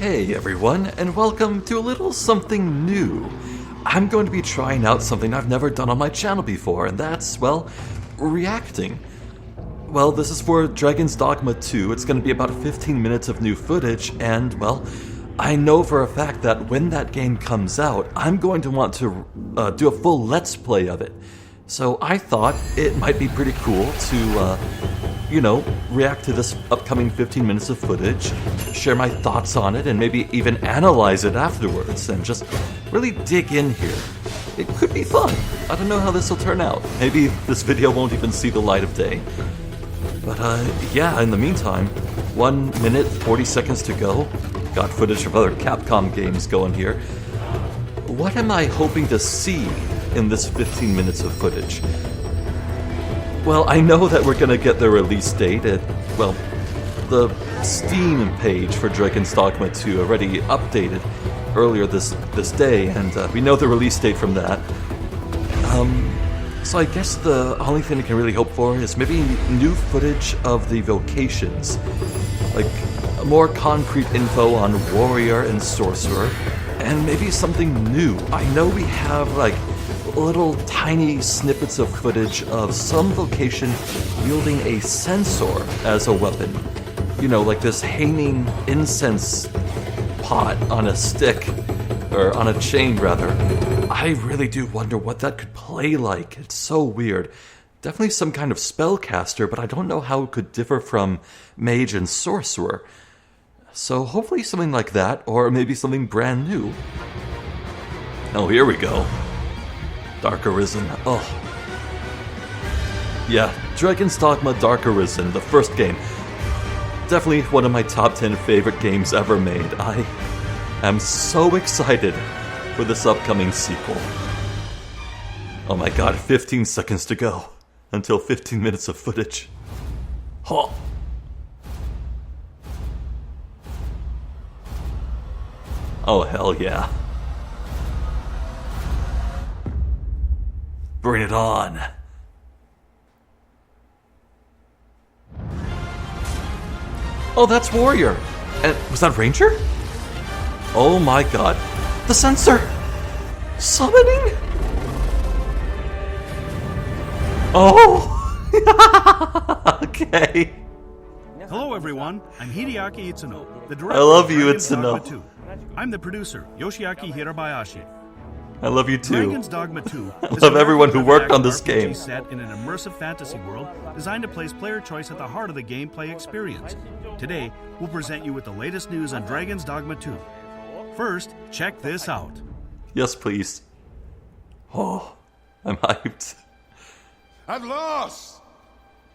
Hey everyone, and welcome to a little something new. I'm going to be trying out something I've never done on my channel before, and that's, well, reacting. Well, this is for Dragon's Dogma 2. It's going to be about 15 minutes of new footage, and, well, I know for a fact that when that game comes out, I'm going to want to do a full Let's Play of it. So I thought it might be pretty cool to, react to this upcoming 15 minutes of footage, share my thoughts on it, and maybe even analyze it afterwards, and just really dig in here. It could be fun. I don't know how this will turn out. Maybe this video won't even see the light of day. But, yeah, in the meantime, 1 minute, 40 seconds to go. Got footage of other Capcom games going here. What am I hoping to see in this 15 minutes of footage? Well, I know that we're gonna get the release date at, well, the Steam page for Dragon's Dogma 2 already updated earlier this day, and we know the release date from that. So I guess the only thing I can really hope for is maybe new footage of the vocations. Like, more concrete info on Warrior and Sorcerer, and maybe something new. I know we have, like, little tiny snippets of footage of some vocation wielding a censer as a weapon. You know, like this hanging incense pot on a stick, or on a chain rather. I really do wonder what that could play like. It's so weird. Definitely some kind of spellcaster, but I don't know how it could differ from mage and sorcerer. So hopefully something like that, or maybe something brand new. Oh, here we go. Dark Arisen. Oh. Yeah, Dragon's Dogma Dark Arisen, the first game. Definitely one of my top 10 favorite games ever made. I am so excited for this upcoming sequel. Oh my god, 15 seconds to go until 15 minutes of footage. Huh. Oh, hell yeah. Bring it on. Oh, that's Warrior. And was that Ranger? Oh my god. The sensor! Summoning? Oh! Okay. Hello everyone, I'm Hideaki Itsuno, the director I love you, of Dragon's Itsuno. Dogma 2. I'm the producer, Yoshiaki Hirabayashi. I love you too. Dragon's Dogma 2 I love everyone who worked on this game. Set in an immersive fantasy world designed to place player choice at the heart of the gameplay experience. Today, we'll present you with the latest news on Dragon's Dogma 2. First, check this out. Yes, please. Oh, I'm hyped. At last!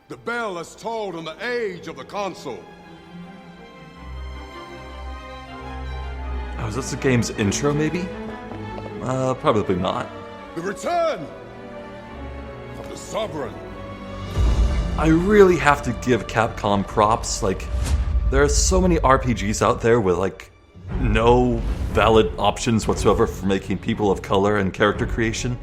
The bell has tolled on the age of the console. Oh, is this the game's intro, maybe? Probably not. The return of the Sovereign. I really have to give Capcom props. Like, there are so many RPGs out there with, like, no valid options whatsoever for making people of color and character creation.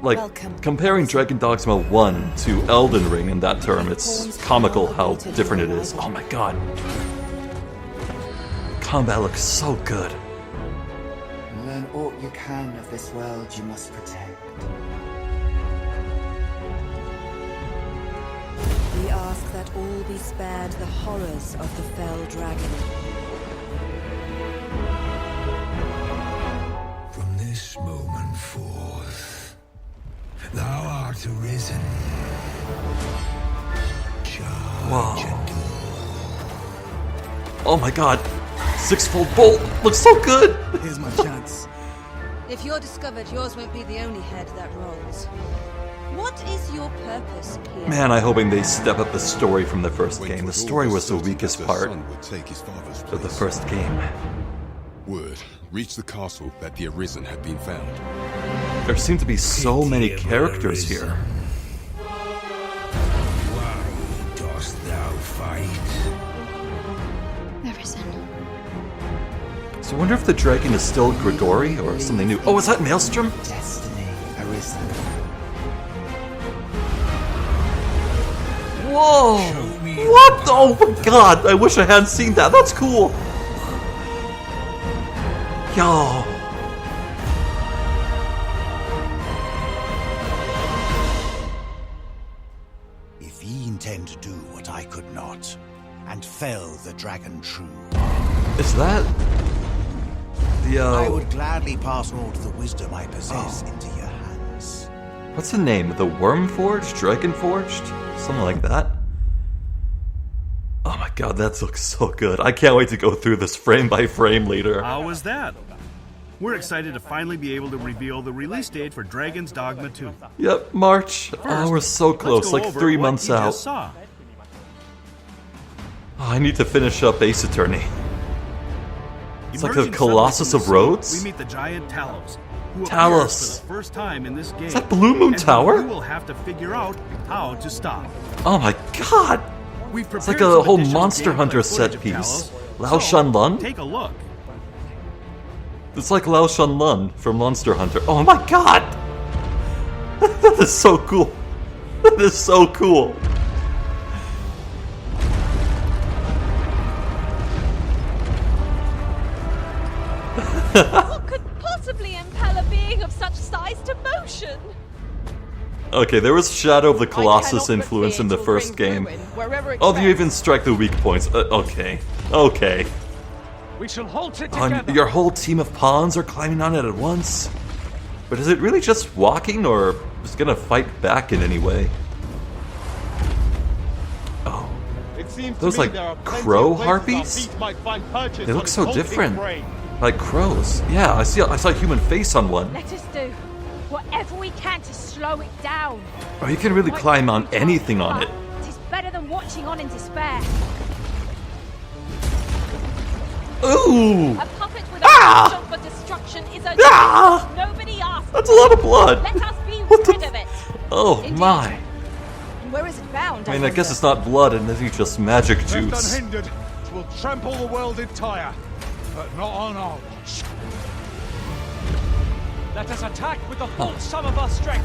Like, comparing Dragon Dogma 1 to Elden Ring in that term, it's comical how different it is. Oh my god. Combat looks so good. Learn all you can of this world you must protect. We ask that all be spared the horrors of the fell dragon. From this moment forth, thou art arisen. Whoa. Oh my god. Six-fold bolt looks so good. Here's my chance. If you're discovered, yours won't be the only head that rolls. What is your purpose here? Man, I'm hoping they step up the story from the first game. The story was the weakest part of the first game. Word reached the castle that the Arisen had been found. There seem to be so many characters here. Why dost thou fight? So I wonder if the dragon is still Grigori or something new. Oh, is that Maelstrom? Destiny arisen. Whoa! What? Oh my god! I wish I hadn't seen that. That's cool. Yo! If ye intend to do what I could not, and fell the dragon true, Is that... I Yo... would gladly pass all the wisdom I possess into your hands. What's the name? The Wormforged? Dragonforged? Something like that? Oh my god, that looks so good. I can't wait to go through this frame by frame later. How was that? We're excited to finally be able to reveal the release date for Dragon's Dogma 2. Yep, March. Oh, we're so close, like 3 months out. Saw. Oh, I need to finish up Ace Attorney. It's like the Emerging Colossus suddenly of from the Rhodes? sea, we meet the giant Talos, who Talos. appears for the first time in this game. Is that Blue Moon and Tower? We will have to figure out how to stop. Oh my god! We've It's like prepared a whole some additional Monster gameplay Hunter footage set of piece. Talos, Lao so Shan Lung? Take a look. It's like Lao Shan Lun from Monster Hunter. Oh my god! That is so cool. That is so cool. What could possibly impel a being of such size to motion? Okay, there was Shadow of the I Colossus cannot influence in but the fear first to bring game. ruin wherever it Oh, you treads. even strike the weak points. Okay. Okay. We shall halt it Oh, together. and your whole team of pawns are climbing on it at once? But is it really just walking, or is it gonna fight back in any way? Oh. It seems Those, to me like, there are plenty crow of places our harpies? feet might find purchase They on look its so hulking different. brain. Like crows. Yeah, I saw a human face on one. Let us do whatever we can to slow it down. Oh, you can really Might climb on be tough, anything on but it. It is better than watching on in despair. Ooh! A puppet with a Ah! passion for destruction is a Ah! nobody asked. That's a lot of blood. Let us be What the rid of it. Oh Indeed. my. And where is it bound? I mean, I guess it's not blood and this is just magic Left juice. unhindered, 'twill trample the world entire, but not on our watch. Let us attack with the full sum of our strength.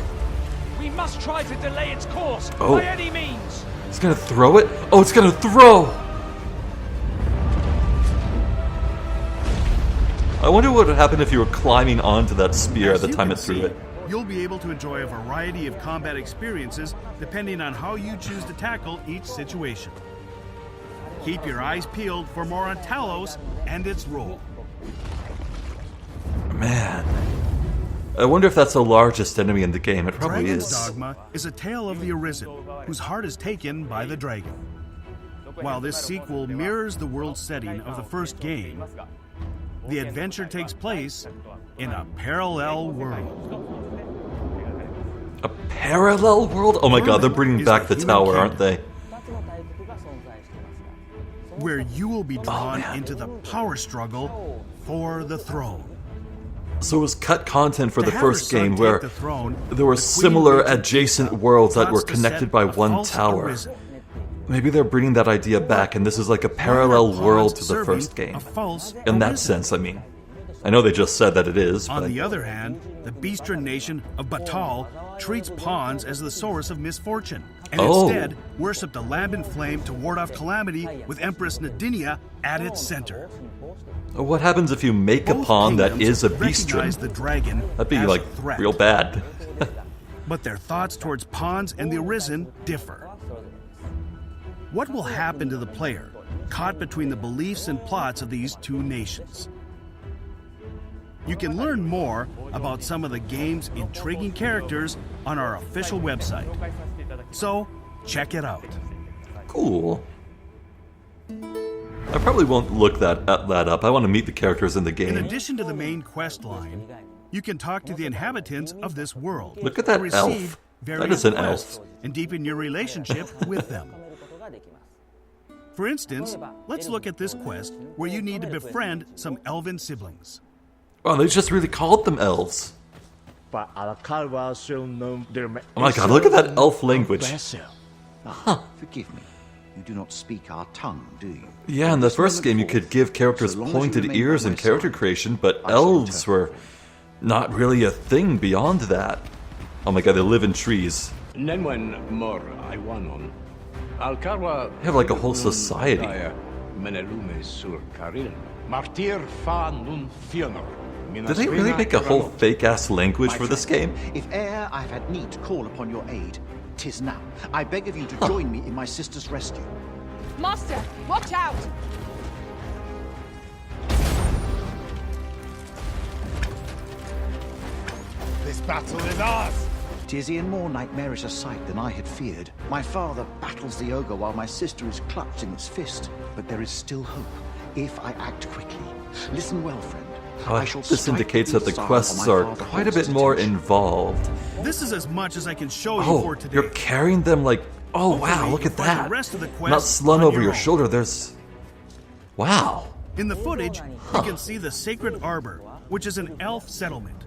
We must try to delay its course Oh. by any means. It's gonna throw it? Oh, it's gonna throw! I wonder what would happen if you were climbing onto that spear at As the you time can it threw see, it. You'll be able to enjoy a variety of combat experiences depending on how you choose to tackle each situation. Keep your eyes peeled for more on Talos and its role. Man. I wonder if that's the largest enemy in the game. It probably Dragon's is. Dogma is a tale of the Arisen, whose heart is taken by the dragon. While this sequel mirrors the world setting of the first game, the adventure takes place in a parallel world. A parallel world? Oh my god, they're bringing Is back the the tower, human aren't they? Where you will be drawn man. into the power struggle for the throne. So it was cut content for To the have her first son game take where the throne, there were the queen similar regent adjacent worlds that plots were to connected set by a one false tower. arisen. Maybe they're bringing that idea back and this is like a parallel Pawns world to the serving first game. a false In that arisen. sense, I mean. I know they just said that it is, On but the other hand, the Beastren nation of Batal treats pawns as the source of misfortune, and Oh. instead worship the lamp in flame to ward off calamity with Empress Nadinia at its center. what happens if you make a Both pawn that kingdoms is a recognize beastren? the dragon That'd be as like a threat, real bad. but their thoughts towards pawns and the Arisen differ. What will happen to the player caught between the beliefs and plots of these two nations? You can learn more about some of the game's intriguing characters on our official website. So, check it out. Cool. I probably won't look that up. I want to meet the characters in the In game. addition to the main quest line, you can talk to the inhabitants of this world. Look at that to receive elf. That various is an quests elf. And deepen your relationship with them. For instance, let's look at this quest where you need to befriend some elven siblings. Oh, they just really called them elves. Oh my god, look at that elf language. Forgive me. You do not speak our tongue, do you? Yeah, in the first game you could give characters So long as you pointed remain ears by in my character side, creation, but I shall elves return. were not really a thing beyond that. Oh my god, they live in trees. They have like a whole society. Martir fa nun fionor. Did they really make a whole fake-ass language for this game? If e'er I have had need to call upon your aid, 'tis now. I beg of you to join me in my sister's rescue. Master, watch out! This battle is ours! 'Tis e'en more nightmarish a sight than I had feared. My father battles the ogre while my sister is clutched in its fist. But there is still hope, if I act quickly. Listen well, friend. I shall This strike indicates that the star quests for my are father quite a holds bit more attention. involved. This is as much as I can show you Oh, for today. you're carrying them like... Oh, wow, Hopefully look you'll at find the that. rest of the Not quests slung on over your your own. shoulder, there's... Wow. In the footage, you can see the Sacred Arbor, which is an elf settlement.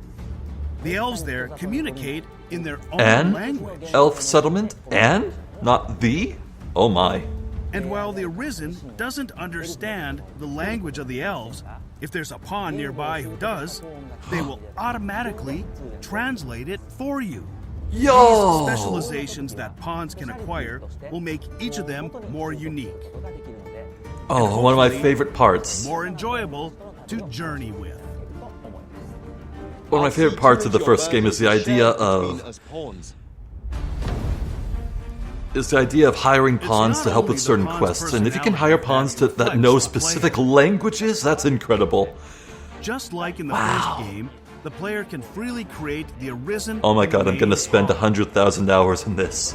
The elves there communicate in their own An? language. Elf settlement? An? Not the? Oh my. And while the Arisen doesn't understand the language of the elves, if there's a pawn nearby who does, they will automatically translate it for you. Yo! These specializations that pawns can acquire will make each of them more unique, Oh, one of my hopefully favorite parts. more enjoyable to journey with. One of my favorite parts of the first game is the idea of... hiring pawns not to help only with the certain pawn's quests, and if you can personality hire pawns that that know reflects the specific player. languages, that's incredible. Just like in the Wow. first game, the player can freely create the Arisen. Oh my god, I'm domain gonna spend pawn. 100,000 hours in this.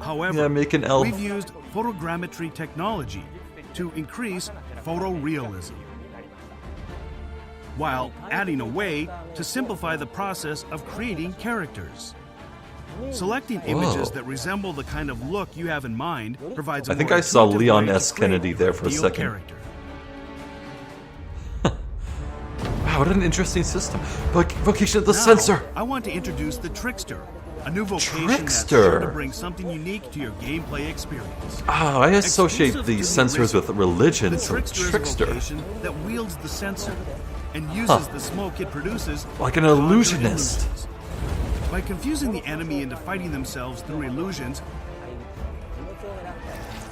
However, Yeah, make an elf. we've used photogrammetry technology to increase photorealism, while adding a way to simplify the process of creating characters. Selecting images Whoa. that resemble the kind of look you have in mind provides a I think more I saw intuitive Leon way to S. create Kennedy there for a ideal second. character. Wow, what an interesting system. Vocation of the Now, censor. I want to introduce the Trickster, a new vocation that's Trickster. sure to bring something unique to your gameplay experience. Oh, I associate Exclusive the to the censors with Arisen, religion, the so Trickster is a trickster. vocation that wields the censer and uses the smoke it produces Like an to conjure illusionist. illusions. By confusing the enemy into fighting themselves through illusions,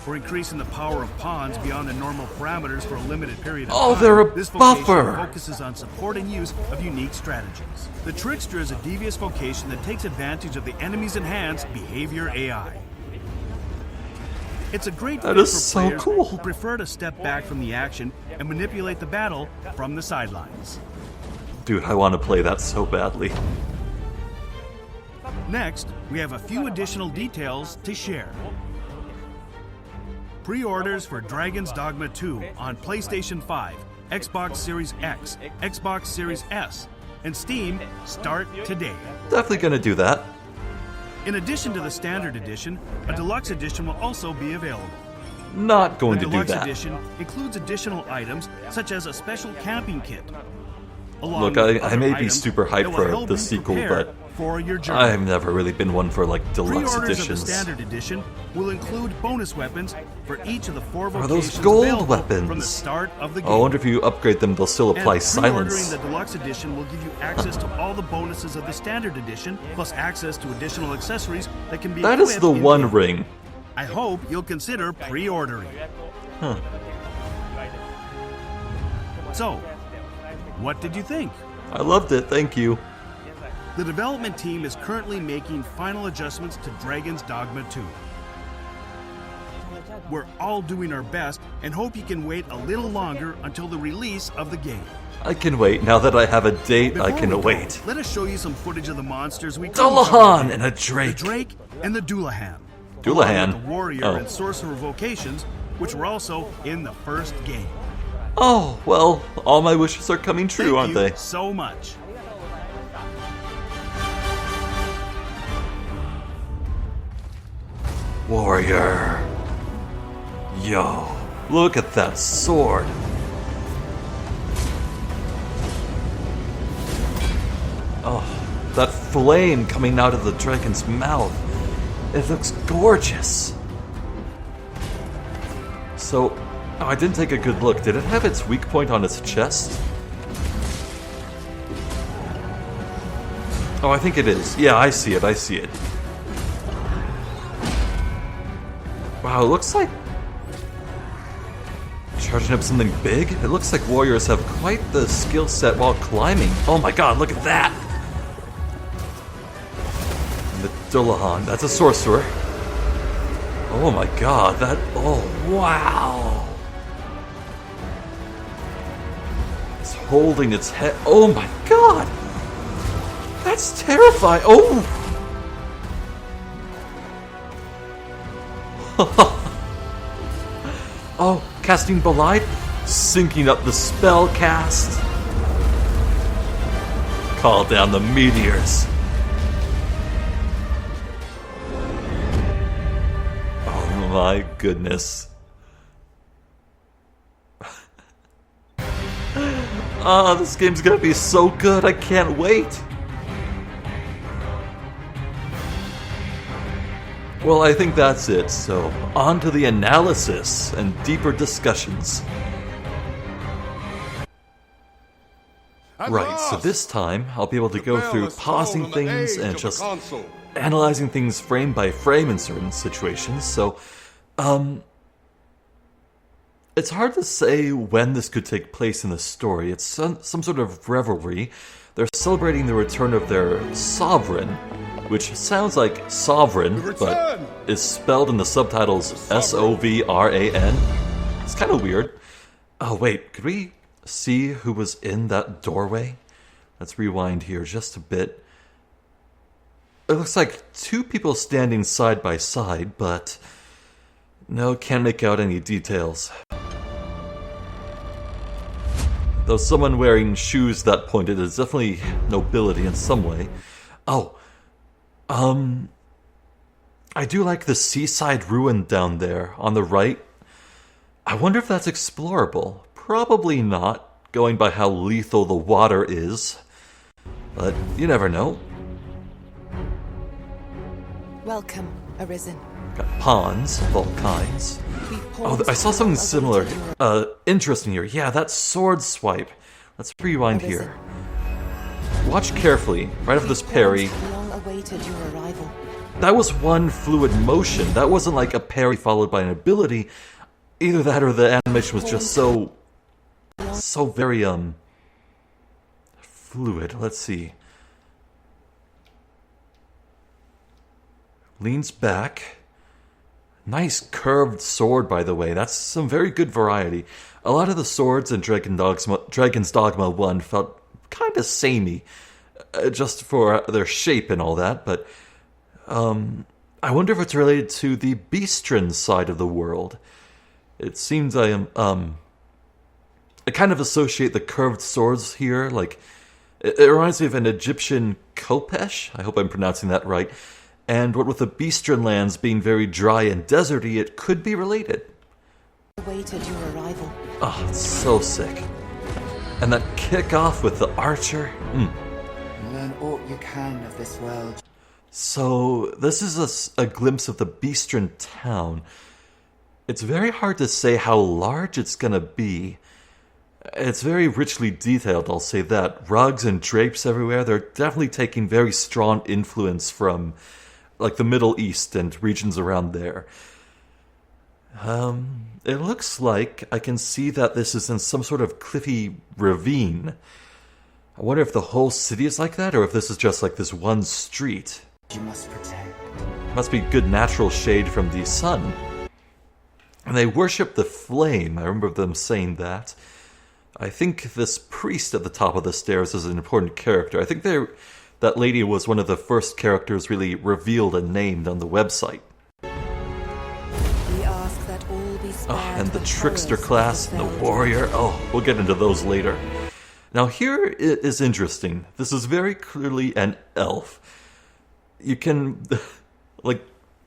or increasing the power of pawns beyond the normal parameters for a limited period of Oh, time, they're a this vocation buffer. focuses on support and use of unique strategies. The Trickster is a devious vocation that takes advantage of the enemy's enhanced behavior AI. It's a great That fit is for so players cool. who prefer to step back from the action and manipulate the battle from the sidelines. Dude, I want to play that so badly. Next, we have a few additional details to share. Pre-orders for Dragon's Dogma 2 on PlayStation 5, Xbox Series X, Xbox Series S, and Steam start today. Definitely gonna do that. In addition to the standard edition, a deluxe edition will also be available. Not going The to do deluxe that. edition includes additional items such as a special camping kit. along Look, with I other may be items super that hyped will for help the you sequel, prepare but for your journey. I've never really been one for like deluxe Pre-orders editions. of the standard edition will include bonus weapons for each of the 4 Are vocations those gold available weapons? from the start of the game. I wonder if you upgrade them, they'll still apply And silence. pre-ordering the deluxe edition will give you access to all the bonuses of the standard edition, plus access to additional accessories that can be That is equipped the in One game. Ring. I hope you'll consider pre-ordering. Huh. So, what did you think? I loved it, thank you. The development team is currently making final adjustments to Dragon's Dogma 2. We're all doing our best and hope you can wait a little longer until the release of the game. I can wait. Now that I have a date, I Before can we go, wait. Let us show you some footage of the monsters we Dullahan and a Drake. The Drake and the Dullahan. Dullahan? Along with the Warrior Oh. and Sorcerer vocations, which were also in the first game. Oh, well, all my wishes are coming true, Thank aren't you they? so much. Warrior. Yo, look at that sword. Oh, that flame coming out of the dragon's mouth. It looks gorgeous. So, oh, I didn't take a good look. Did it have its weak point on its chest? Oh, I think it is. Yeah, I see it. I see it. Wow, it looks like Charging up something big? It looks like warriors have quite the skill set while climbing. Oh my god, look at that! And the Dullahan, that's a sorcerer. Oh my god, that... Oh, wow! It's holding its head... Oh my god! That's terrifying! Oh! Oh, casting Belide, syncing up the spell cast. Call down the meteors. Oh my goodness. This game's gonna be so good, I can't wait. Well, I think that's it, so on to the analysis and deeper discussions. Right, so this time I'll be able to go through pausing things and just analyzing things frame by frame in certain situations, so, it's hard to say when this could take place in the story. It's some sort of revelry. They're celebrating the return of their sovereign, which sounds like sovereign, but is spelled in the subtitles S-O-V-R-A-N. It's kind of weird. Oh wait, could we see who was in that doorway? Let's rewind here just a bit. It looks like two people standing side by side, but no, can't make out any details. Though someone wearing shoes that pointed is definitely nobility in some way. Oh, I do like the seaside ruin down there on the right. I wonder if that's explorable. Probably not, going by how lethal the water is. But you never know. Welcome, Arisen. Got ponds of all kinds. Oh, I saw something similar. Interesting here. Yeah, that sword swipe. Let's rewind here. Watch carefully. Right after this parry. That was one fluid motion. That wasn't like a parry followed by an ability. Either that or the animation was just so very, fluid. Let's see. Leans back. Nice curved sword, by the way. That's some very good variety. A lot of the swords in Dragon's Dogma 1 felt kind of samey, just for their shape and all that, but I wonder if it's related to the Beastren side of the world. It seems I kind of associate the curved swords here, like, it reminds me of an Egyptian Khopesh, I hope I'm pronouncing that right, and what with the Beastren lands being very dry and deserty, it could be related. Awaited your arrival. Oh, it's so sick. And that kick off with the archer. Learn all you can of this world. So, this is a glimpse of the Beastren town. It's very hard to say how large it's gonna be. It's very richly detailed, I'll say that. Rugs and drapes everywhere. They're definitely taking very strong influence from, like, the Middle East and regions around there. It looks like I can see that this is in some sort of cliffy ravine. I wonder if the whole city is like that, or if this is just like this one street. You must protect. Must be good natural shade from the sun. And they worship the flame. I remember them saying that. I think this priest at the top of the stairs is an important character. I think that lady was one of the first characters really revealed and named on the website. We ask that all be spared and the trickster class and the warrior. Oh, we'll get into those later. Now here it is interesting. This is very clearly an elf. You can, like,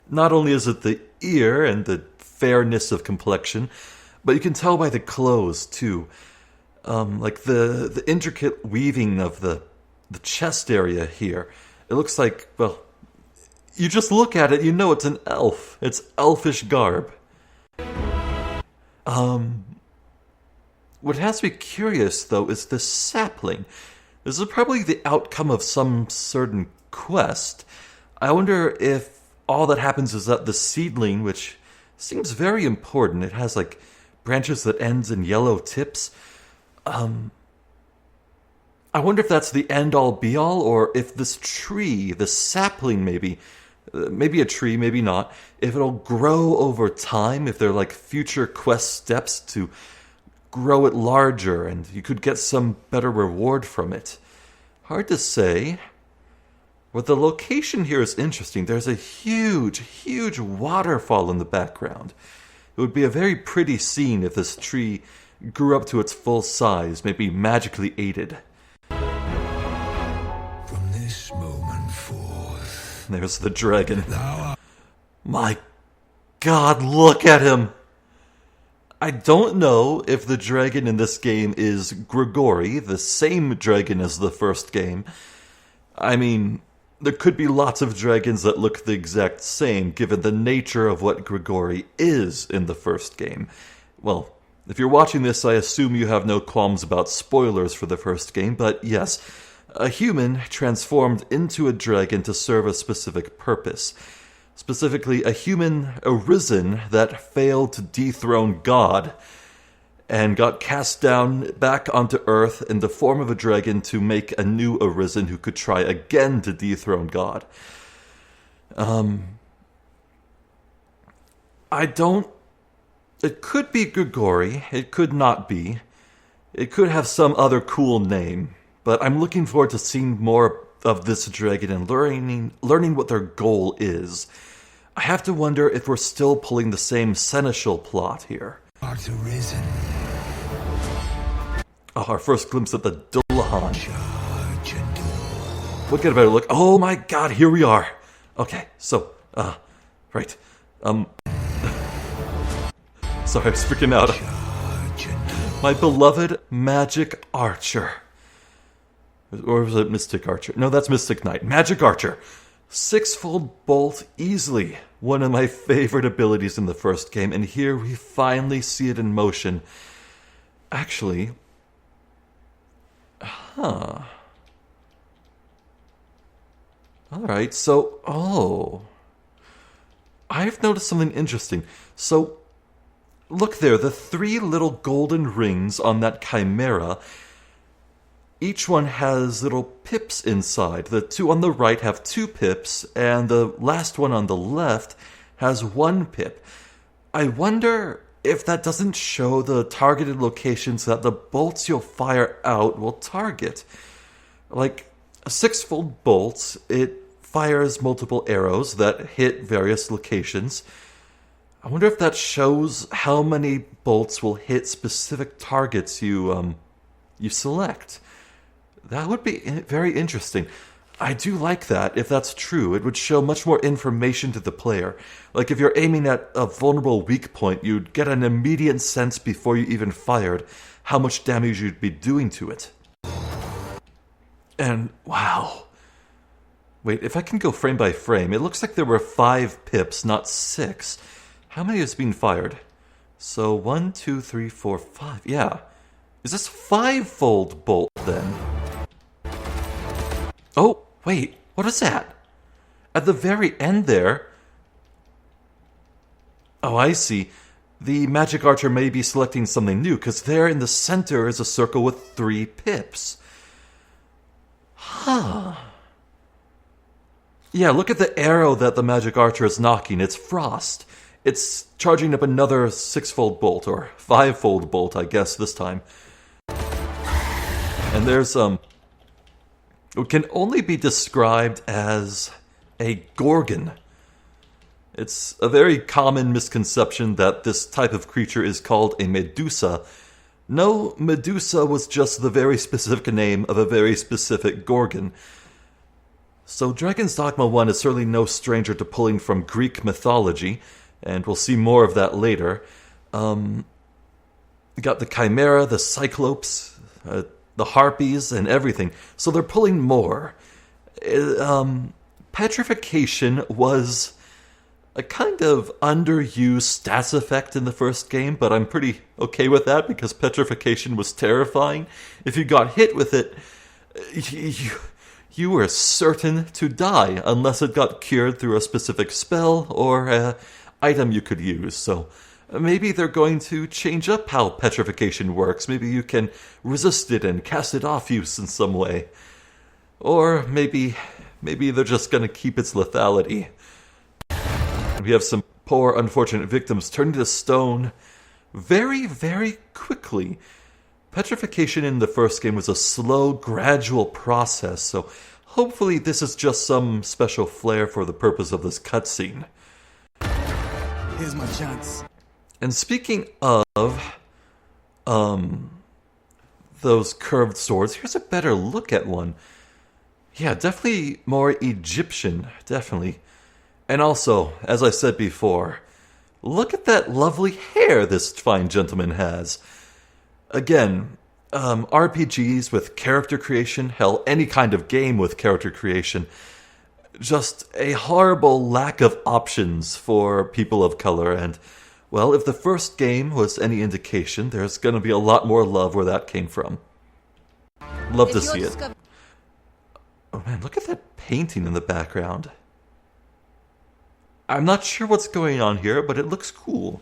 not only is it the ear and the fairness of complexion, but you can tell by the clothes too. Like the intricate weaving of the chest area here. It looks like, well, you just look at it, you know it's an elf. It's elfish garb. What has me curious, though, is this sapling. This is probably the outcome of some certain quest. I wonder if all that happens is that the seedling, which seems very important, it has, like, branches that ends in yellow tips. I wonder if that's the end-all be-all, or if this tree, this sapling maybe a tree, maybe not, if it'll grow over time, if they're like future quest steps to grow it larger and you could get some better reward from it. Hard to say. But the location here is interesting. There's a huge waterfall in the background. It would be a very pretty scene if this tree grew up to its full size, maybe magically aided. From this moment forth, there's the dragon. My God, look at him! I don't know if the dragon in this game is Grigori, the same dragon as the first game. I mean, there could be lots of dragons that look the exact same, given the nature of what Grigori is in the first game. Well, if you're watching this, I assume you have no qualms about spoilers for the first game, but yes, a human transformed into a dragon to serve a specific purpose. Specifically, a human arisen that failed to dethrone God and got cast down back onto Earth in the form of a dragon to make a new arisen who could try again to dethrone God. It could be Grigori, it could not be. It could have some other cool name, but I'm looking forward to seeing more of this dragon and learning what their goal is. I have to wonder if we're still pulling the same seneschal plot here. arisen. Oh, our first glimpse at the Dullahan. We'll get a better look. Oh my God, here we are. Okay, so, right. Sorry, I was freaking out. My beloved Magic Archer. Or was it Mystic Archer? No, that's Mystic Knight. Magic Archer. Sixfold Bolt easily. One of my favorite abilities in the first game, and here we finally see it in motion. Actually... Alright, so... I've noticed something interesting. So, look there, the 3 little golden rings on that chimera... Each one has little pips inside. The 2 on the right have 2 pips, and the last one on the left has 1 pip. I wonder if that doesn't show the targeted locations that the bolts you'll fire out will target. Like a sixfold bolt, it fires multiple arrows that hit various locations. I wonder if that shows how many bolts will hit specific targets you select. That would be very interesting. I do like that, if that's true. It would show much more information to the player. Like if you're aiming at a vulnerable weak point, you'd get an immediate sense before you even fired how much damage you'd be doing to it. And, wow. Wait, if I can go frame by frame, it looks like there were 5 pips, not 6. How many is being fired? So 1, 2, 3, 4, 5. Yeah. Is this 5-fold bolt then? Oh, wait, what is that? At the very end there... Oh, I see. The Magic Archer may be selecting something new, because there in the center is a circle with 3 pips. Huh. Yeah, look at the arrow that the Magic Archer is knocking. It's Frost. It's charging up another 6-fold bolt, or 5-fold bolt, I guess, this time. And there's, it can only be described as a Gorgon. It's a very common misconception that this type of creature is called a Medusa. No, Medusa was just the very specific name of a very specific Gorgon. So Dragon's Dogma 1 is certainly no stranger to pulling from Greek mythology, and we'll see more of that later. You got the Chimera, the Cyclopes, the Harpies, and everything. So they're pulling more. Petrification was a kind of underused stats effect in the first game, but I'm pretty okay with that because petrification was terrifying. If you got hit with it, you were certain to die unless it got cured through a specific spell or item you could use. So Maybe they're going to change up how petrification works. Maybe you can resist it and cast it off you in some way. Or maybe they're just going to keep its lethality. We have some poor, unfortunate victims turned to stone very, very quickly. Petrification in the first game was a slow, gradual process, so hopefully this is just some special flair for the purpose of this cutscene. Here's my chance. And speaking of, those curved swords, here's a better look at one. Yeah, definitely more Egyptian, definitely. And also, as I said before, look at that lovely hair this fine gentleman has. Again, RPGs with character creation, hell, any kind of game with character creation, just a horrible lack of options for people of color. And, well, if the first game was any indication, there's going to be a lot more love where that came from. Love to see it. Oh man, look at that painting in the background. I'm not sure what's going on here, but it looks cool.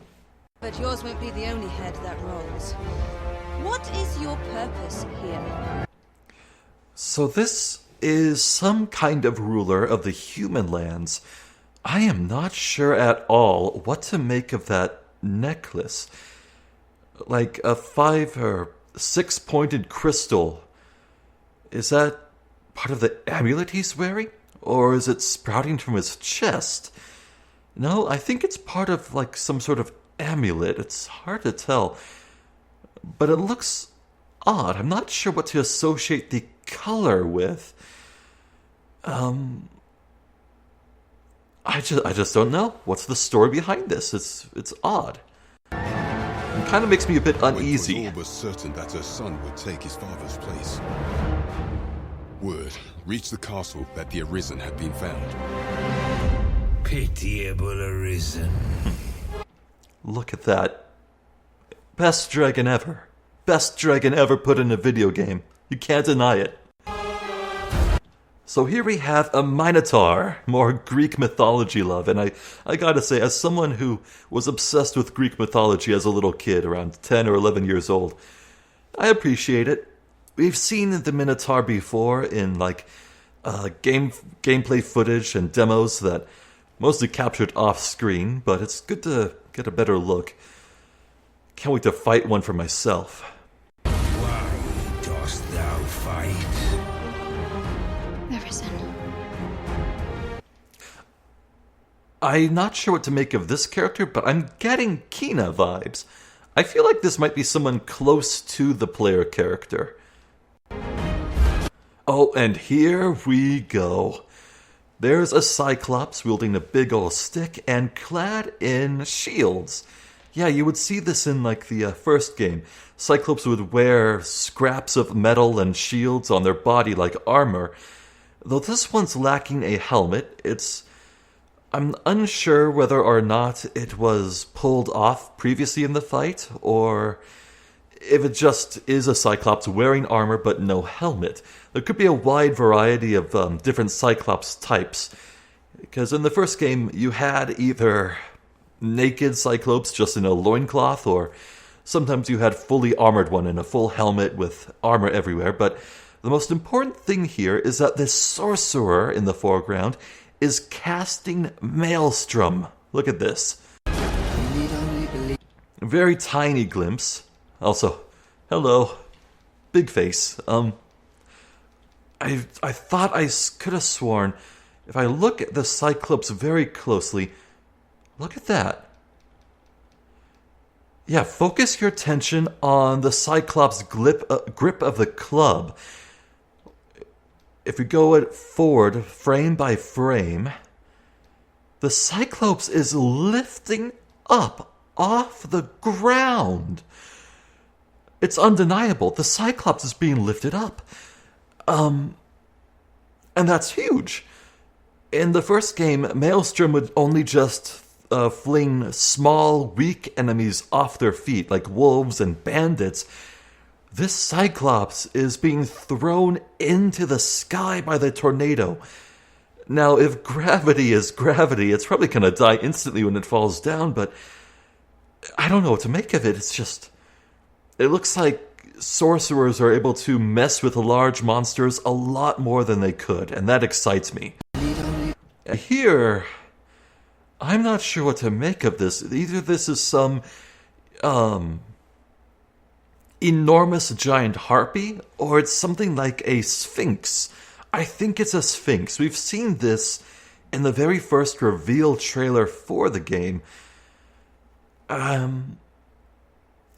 But yours won't be the only head that rolls. What is your purpose here? So this is some kind of ruler of the human lands. I am not sure at all what to make of that necklace. Like a 5 or 6 pointed crystal. Is that part of the amulet he's wearing? Or is it sprouting from his chest? No, I think it's part of like some sort of amulet. It's hard to tell. But it looks odd. I'm not sure what to associate the color with. I just don't know. What's the story behind this? It's odd. It kind of makes me a bit uneasy. It was certain that her son would take his father's place. Word reached the castle that the Arisen had been found. Pitiable Arisen. Look at that. Best dragon ever. Best dragon ever put in a video game. You can't deny it. So here we have a Minotaur, more Greek mythology love, and I gotta say, as someone who was obsessed with Greek mythology as a little kid, around 10 or 11 years old, I appreciate it. We've seen the Minotaur before in like gameplay footage and demos that mostly captured off screen, but it's good to get a better look. Can't wait to fight one for myself. Why dost thou fight? I'm not sure what to make of this character, but I'm getting Kina vibes. I feel like this might be someone close to the player character. Oh, and here we go. There's a Cyclops wielding a big ol' stick and clad in shields. Yeah, you would see this in like the first game. Cyclops would wear scraps of metal and shields on their body like armor. Though this one's lacking a helmet, I'm unsure whether or not it was pulled off previously in the fight, or if it just is a Cyclops wearing armor but no helmet. There could be a wide variety of different Cyclops types, because in the first game you had either naked Cyclops just in a loincloth, or sometimes you had fully armored one in a full helmet with armor everywhere. But the most important thing here is that this sorcerer in the foreground is casting Maelstrom. Look at this. Very tiny glimpse. Also, hello. Big face. I thought I could have sworn, if I look at the Cyclops very closely, look at that. Yeah, focus your attention on the Cyclops grip of the club. If we go forward frame by frame, the Cyclops is lifting up off the ground. It's undeniable. The Cyclops is being lifted up. And that's huge. In the first game, Maelstrom would only just fling small, weak enemies off their feet, like wolves and bandits. This Cyclops is being thrown into the sky by the tornado. Now, if gravity is gravity, it's probably going to die instantly when it falls down, but I don't know what to make of it. It's just... It looks like sorcerers are able to mess with large monsters a lot more than they could, and that excites me. Here, I'm not sure what to make of this. Either this is some enormous giant harpy, or it's something like a sphinx. I think it's a sphinx. We've seen this in the very first reveal trailer for the game. I'm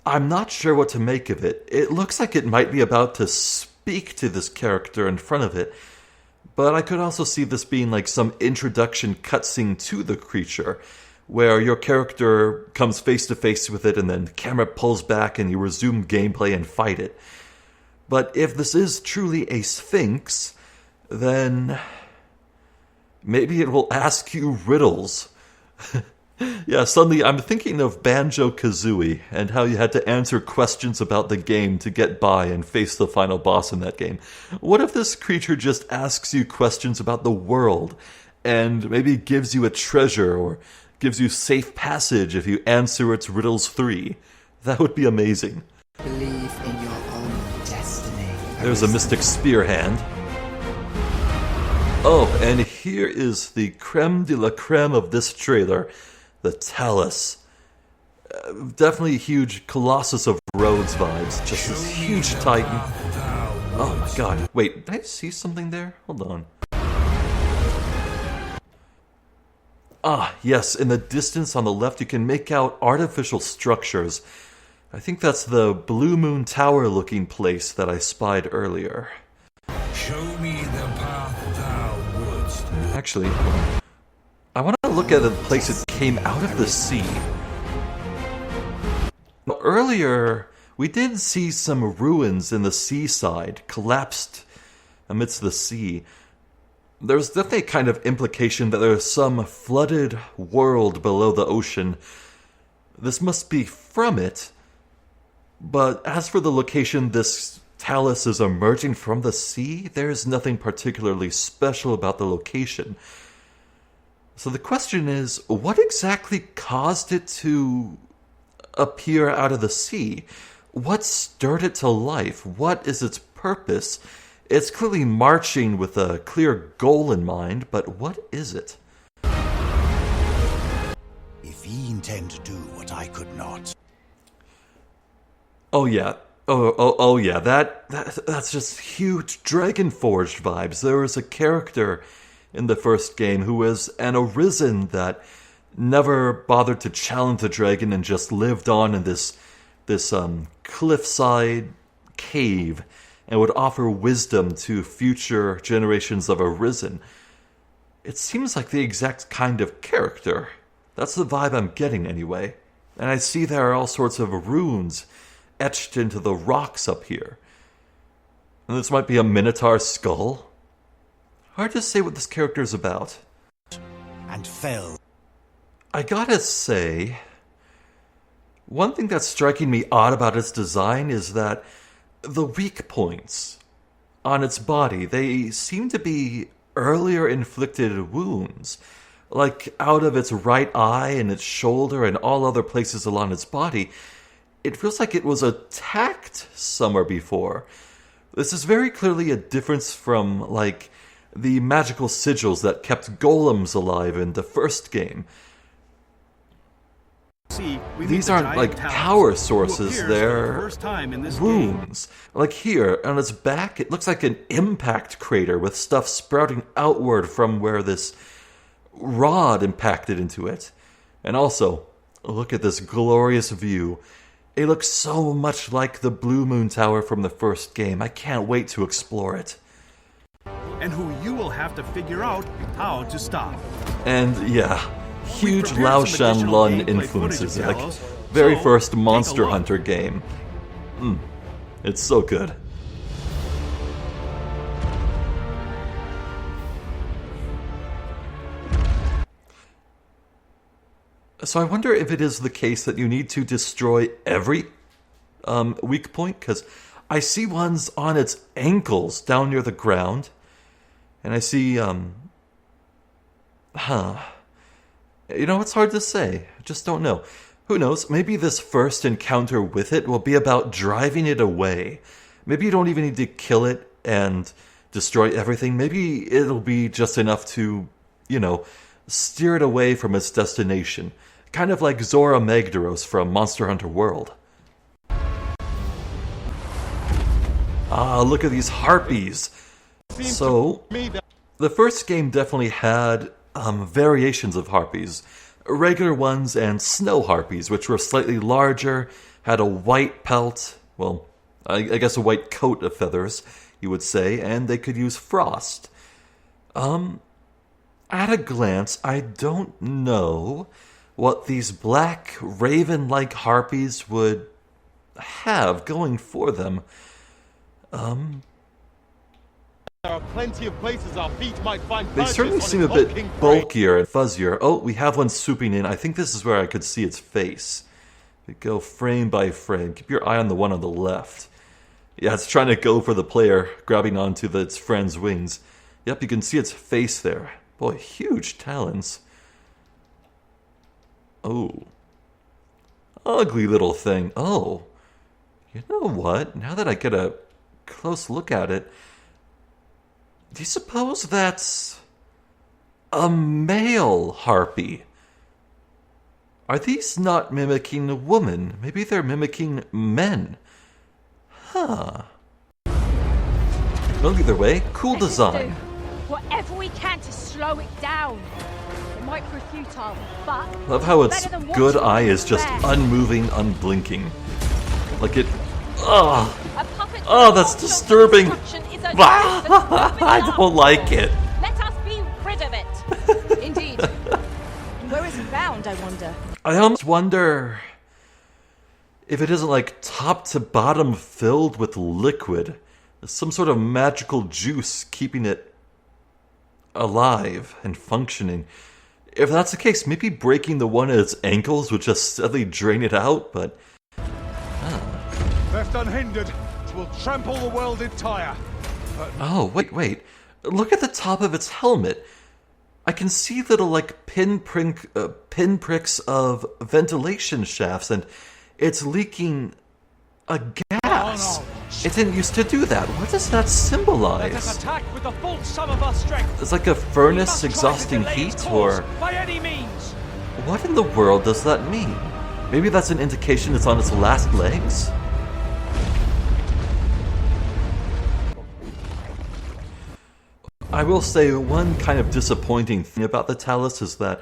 not sure what to make of it. It looks like it might be about to speak to this character in front of it, but I could also see this being like some introduction cutscene to the creature, where your character comes face to face with it and then the camera pulls back and you resume gameplay and fight it. But if this is truly a sphinx, then maybe it will ask you riddles. Yeah, suddenly I'm thinking of Banjo-Kazooie and how you had to answer questions about the game to get by and face the final boss in that game. What if this creature just asks you questions about the world and maybe gives you a treasure or gives you safe passage if you answer its riddles 3? That would be amazing. Believe in your own destiny. There's a mystic spear hand. Oh, and here is the creme de la creme of this trailer. The Talus. Definitely huge Colossus of Rhodes vibes. Just this huge titan. Oh my god. Wait, did I see something there? Hold on. Ah, yes, in the distance on the left you can make out artificial structures. I think that's the Blue Moon Tower looking place that I spied earlier. Show me the path thou wouldst. Actually, hold on. I want to look at the place it came out of the sea. Earlier, we did see some ruins in the seaside, collapsed amidst the sea. There's definitely a kind of implication that there's some flooded world below the ocean. This must be from it. But as for the location this talus is emerging from the sea, there's nothing particularly special about the location. So the question is, what exactly caused it to appear out of the sea? What stirred it to life? What is its purpose? It's clearly marching with a clear goal in mind, but what is it? If ye intend to do what I could not. Oh yeah. Oh yeah. That's just huge Dragon Forged vibes. There was a character in the first game who was an Arisen that never bothered to challenge the dragon and just lived on in this cliffside cave and would offer wisdom to future generations of Arisen. It seems like the exact kind of character. That's the vibe I'm getting anyway. And I see there are all sorts of runes etched into the rocks up here. And this might be a Minotaur skull. Hard to say what this character is about. And fell. I gotta say, one thing that's striking me odd about its design is that the weak points on its body, they seem to be earlier inflicted wounds. Like out of its right eye and its shoulder and all other places along its body, it feels like it was attacked somewhere before. This is very clearly a difference from, like, the magical sigils that kept golems alive in the first game. These aren't like power sources, they're wounds. Like here, on its back, it looks like an impact crater with stuff sprouting outward from where this rod impacted into it. And also, look at this glorious view. It looks so much like the Blue Moon Tower from the first game. I can't wait to explore it. And who you will have to figure out how to stop. And yeah, huge Lao Shan Lun influences, like very first Monster Hunter game. It's so good. So I wonder if it is the case that you need to destroy every weak point, because I see ones on its ankles down near the ground, and I see, you know, it's hard to say. I just don't know. Who knows, maybe this first encounter with it will be about driving it away. Maybe you don't even need to kill it and destroy everything. Maybe it'll be just enough to, steer it away from its destination. Kind of like Zora Magdaros from Monster Hunter World. Ah, look at these harpies! So, the first game definitely had variations of harpies. Regular ones and snow harpies, which were slightly larger, had a white pelt, well, I guess a white coat of feathers, you would say, and they could use frost. At a glance, I don't know what these black, raven-like harpies would have going for them. There are plenty of places our feet might find. They certainly seem a bit bulkier and fuzzier. Oh, we have one swooping in. I think this is where I could see its face. We go frame by frame. Keep your eye on the one on the left. Yeah, it's trying to go for the player, grabbing onto its friend's wings. Yep, you can see its face there. Boy, huge talons. Oh. Ugly little thing. Oh. You know what? Now that I get a close look at it, do you suppose that's a male harpy? Are these not mimicking a woman? Maybe they're mimicking men. Huh. Well, either way, cool design. Whatever we can to slow it down. It might prove futile, but love how its good eye is just unmoving, unblinking. Like it... Oh, that's disturbing. I don't like it. Let us be rid of it. Indeed. Where is it bound, I wonder? I almost wonder if it isn't like top to bottom filled with liquid. Some sort of magical juice keeping it alive and functioning. If that's the case, maybe breaking the one at its ankles would just steadily drain it out, but... Left unhindered, it will trample the world entire. Oh, wait. Look at the top of its helmet. I can see little, like, pinpricks of ventilation shafts, and it's leaking a gas. It didn't used to do that. What does that symbolize? Let us attack with the full sum of our strength. It's like a furnace exhausting heat, or... By any means. What in the world does that mean? Maybe that's an indication it's on its last legs? I will say one kind of disappointing thing about the Talus is that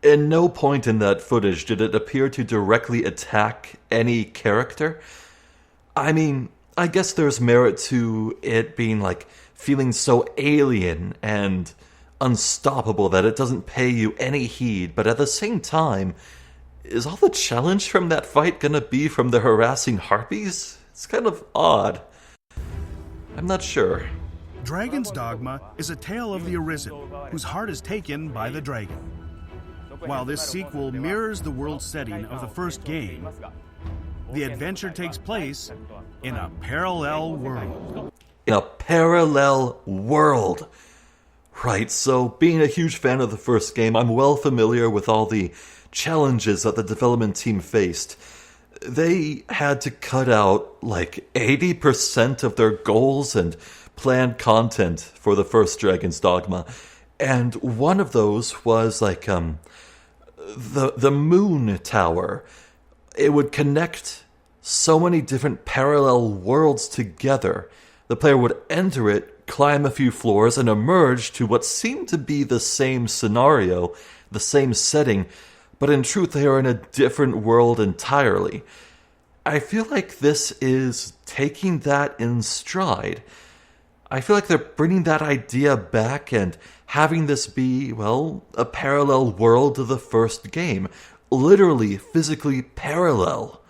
in no point in that footage did it appear to directly attack any character. I mean, I guess there's merit to it being like feeling so alien and unstoppable that it doesn't pay you any heed, but at the same time, is all the challenge from that fight gonna be from the harassing harpies? It's kind of odd. I'm not sure. Dragon's Dogma is a tale of the Arisen, whose heart is taken by the dragon. While this sequel mirrors the world setting of the first game, the adventure takes place in a parallel world. In a parallel world. Right, so being a huge fan of the first game, I'm well familiar with all the challenges that the development team faced. They had to cut out like 80% of their goals and planned content for the first Dragon's Dogma, and one of those was like the moon tower. It would connect so many different parallel worlds together. The player would enter it, climb a few floors, and emerge to what seemed to be the same scenario, the same setting, but in truth they are in a different world entirely. I feel like this is taking that in stride. I feel like they're bringing that idea back and having this be, well, a parallel world to the first game. Literally, physically parallel.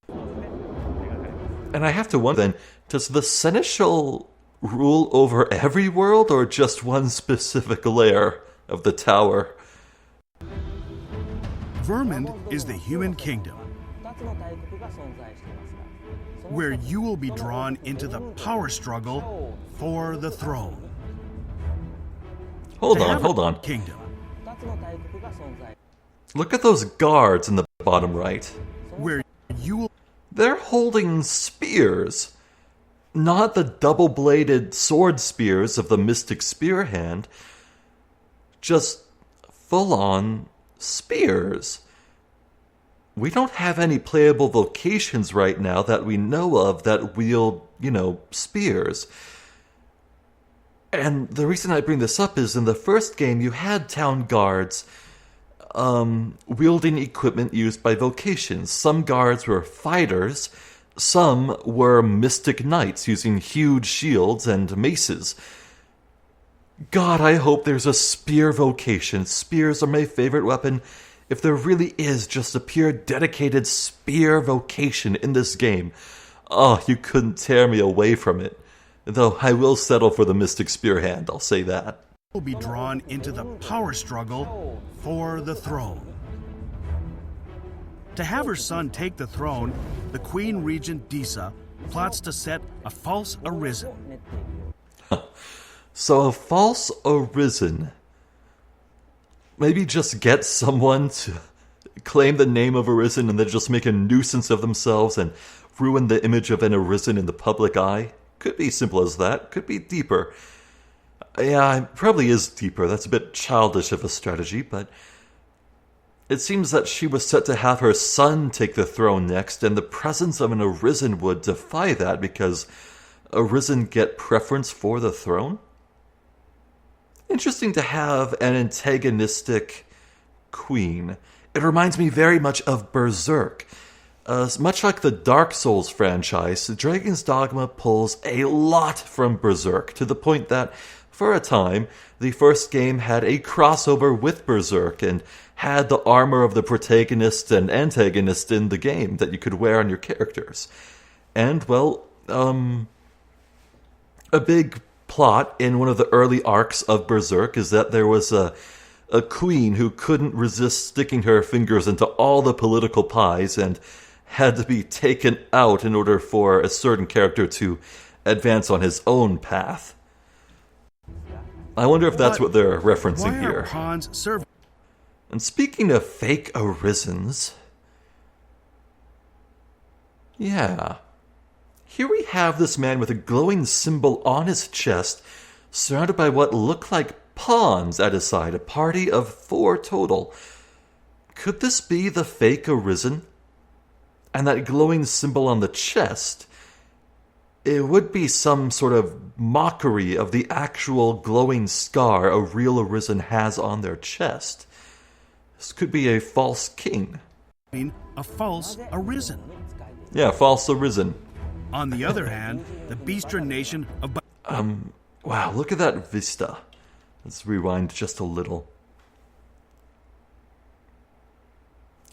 And I have to wonder then, does the Seneschal rule over every world or just one specific layer of the tower? Vermund is the human kingdom, where you will be drawn into the power struggle for the throne. Hold on. Kingdom. Look at those guards in the bottom right. Where you... They're holding spears. Not the double-bladed sword spears of the Mystic Spear Hand. Just full-on spears. We don't have any playable vocations right now that we know of that wield, spears. And the reason I bring this up is in the first game you had town guards wielding equipment used by vocations. Some guards were fighters, some were mystic knights using huge shields and maces. God, I hope there's a spear vocation. Spears are my favorite weapon. If there really is just a pure dedicated spear vocation in this game, oh, you couldn't tear me away from it. Though I will settle for the Mystic Spear Hand, I'll say that. Will be drawn into the power struggle for the throne. To have her son take the throne, the Queen Regent Disa plots to set a false arisen. So a false arisen. Maybe just get someone to claim the name of Arisen and then just make a nuisance of themselves and ruin the image of an Arisen in the public eye? Could be simple as that. Could be deeper. Yeah, it probably is deeper. That's a bit childish of a strategy, but it seems that she was set to have her son take the throne next, and the presence of an Arisen would defy that because Arisen get preference for the throne? Interesting to have an antagonistic queen. It reminds me very much of Berserk. Much like the Dark Souls franchise, Dragon's Dogma pulls a lot from Berserk, to the point that, for a time, the first game had a crossover with Berserk and had the armor of the protagonist and antagonist in the game that you could wear on your characters. And, well, a big plot in one of the early arcs of Berserk is that there was a queen who couldn't resist sticking her fingers into all the political pies and had to be taken out in order for a certain character to advance on his own path. I wonder if that's what they're referencing here. And speaking of fake Arisens, yeah, here we have this man with a glowing symbol on his chest, surrounded by what look like pawns at his side, a party of 4 total. Could this be the fake Arisen? And that glowing symbol on the chest, it would be some sort of mockery of the actual glowing scar a real Arisen has on their chest. This could be a false king. A false Arisen. Yeah, false Arisen. On the other hand, the Beastra nation of... Wow, look at that vista. Let's rewind just a little.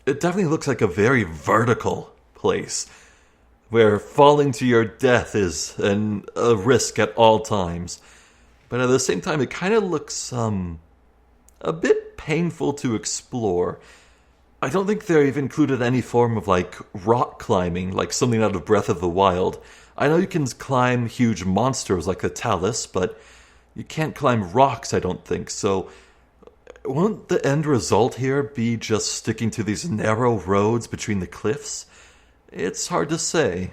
It definitely looks like a very vertical place, where falling to your death is a risk at all times. But at the same time, it kind of looks a bit painful to explore. I don't think they've included any form of rock climbing, like something out of Breath of the Wild. I know you can climb huge monsters like the Talus, but you can't climb rocks, I don't think. So won't the end result here be just sticking to these narrow roads between the cliffs? It's hard to say.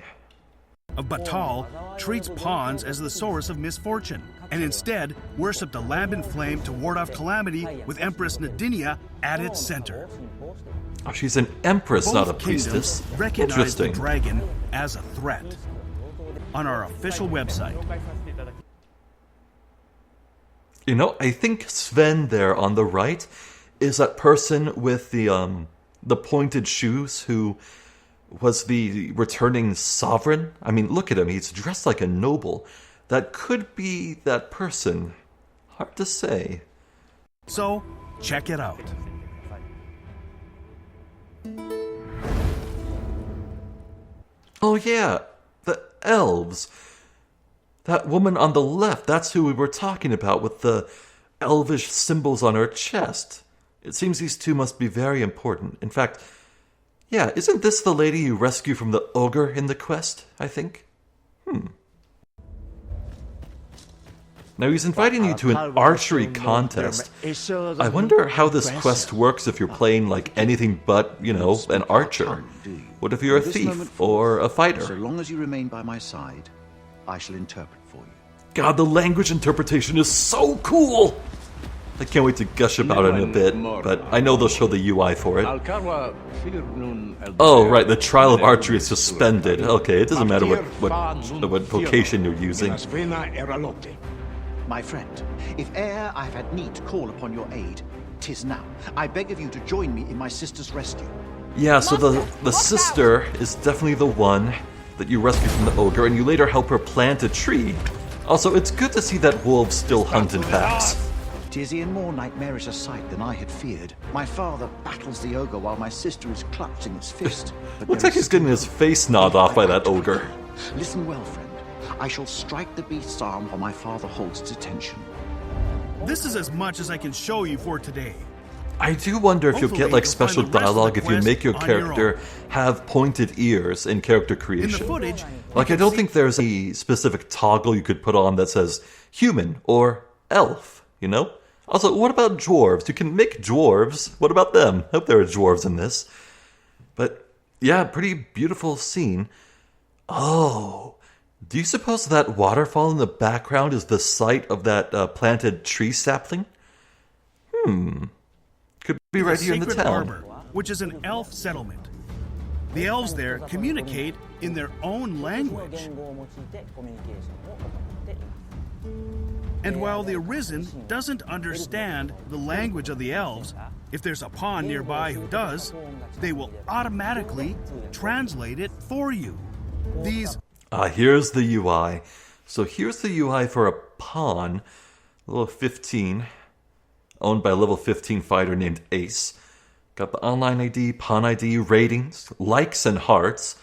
Of Batal treats pawns as the source of misfortune, and instead worshipped a lambent flame to ward off calamity with Empress Nadinia at its center. Oh, she's an empress, Both not a priestess. Recognize Interesting. the dragon as a threat. On our official website. You know, I think Sven there on the right is that person with the pointed shoes who was the returning sovereign. I mean, look at him. He's dressed like a noble. That could be that person. Hard to say. So, check it out. Oh yeah, the elves. That woman on the left, that's who we were talking about with the elvish symbols on her chest. It seems these two must be very important. In fact, yeah, isn't this the lady you rescue from the ogre in the quest, I think? Now he's inviting you to an archery contest. I wonder how this quest works if you're playing like anything but, you know, an archer. What if you're a thief or a fighter? So long as you remain by my side, I shall interpret for you. God, the language interpretation is so cool! I can't wait to gush about it in a bit, but I know they'll show the UI for it. Oh, right, the trial of archery is suspended. Okay, it doesn't matter what vocation you're using. My friend, if e'er I've had need to call upon your aid, 'tis now. I beg of you to join me in my sister's rescue. Yeah, so the sister is definitely the one that you rescued from the ogre, and you later help her plant a tree. Also, it's good to see that wolves still hunt in packs. 'Tis e'en more nightmarish a sight than I had feared. My father battles the ogre while my sister is clutched in its fist. Looks like he's getting his face gnawed off by that ogre. Listen well, friend. I shall strike the beast's arm while my father holds its attention. This is as much as I can show you for today. I do wonder if you'll get like special dialogue if you make your character have pointed ears in character creation. Like I don't think there's a specific toggle you could put on that says human or elf, you know? Also, what about dwarves? You can make dwarves. What about them? I hope there are dwarves in this. But yeah, pretty beautiful scene. Oh, do you suppose that waterfall in the background is the site of that planted tree sapling? Could be right here in the Sacred town. Harbor, which is an elf settlement. The elves there communicate in their own language. And while the Arisen doesn't understand the language of the elves, if there's a pawn nearby who does, they will automatically translate it for you. Here's the UI. So here's the UI for a pawn, level 15, owned by a level 15 fighter named Ace. Got the online ID, pawn ID, ratings, likes and hearts.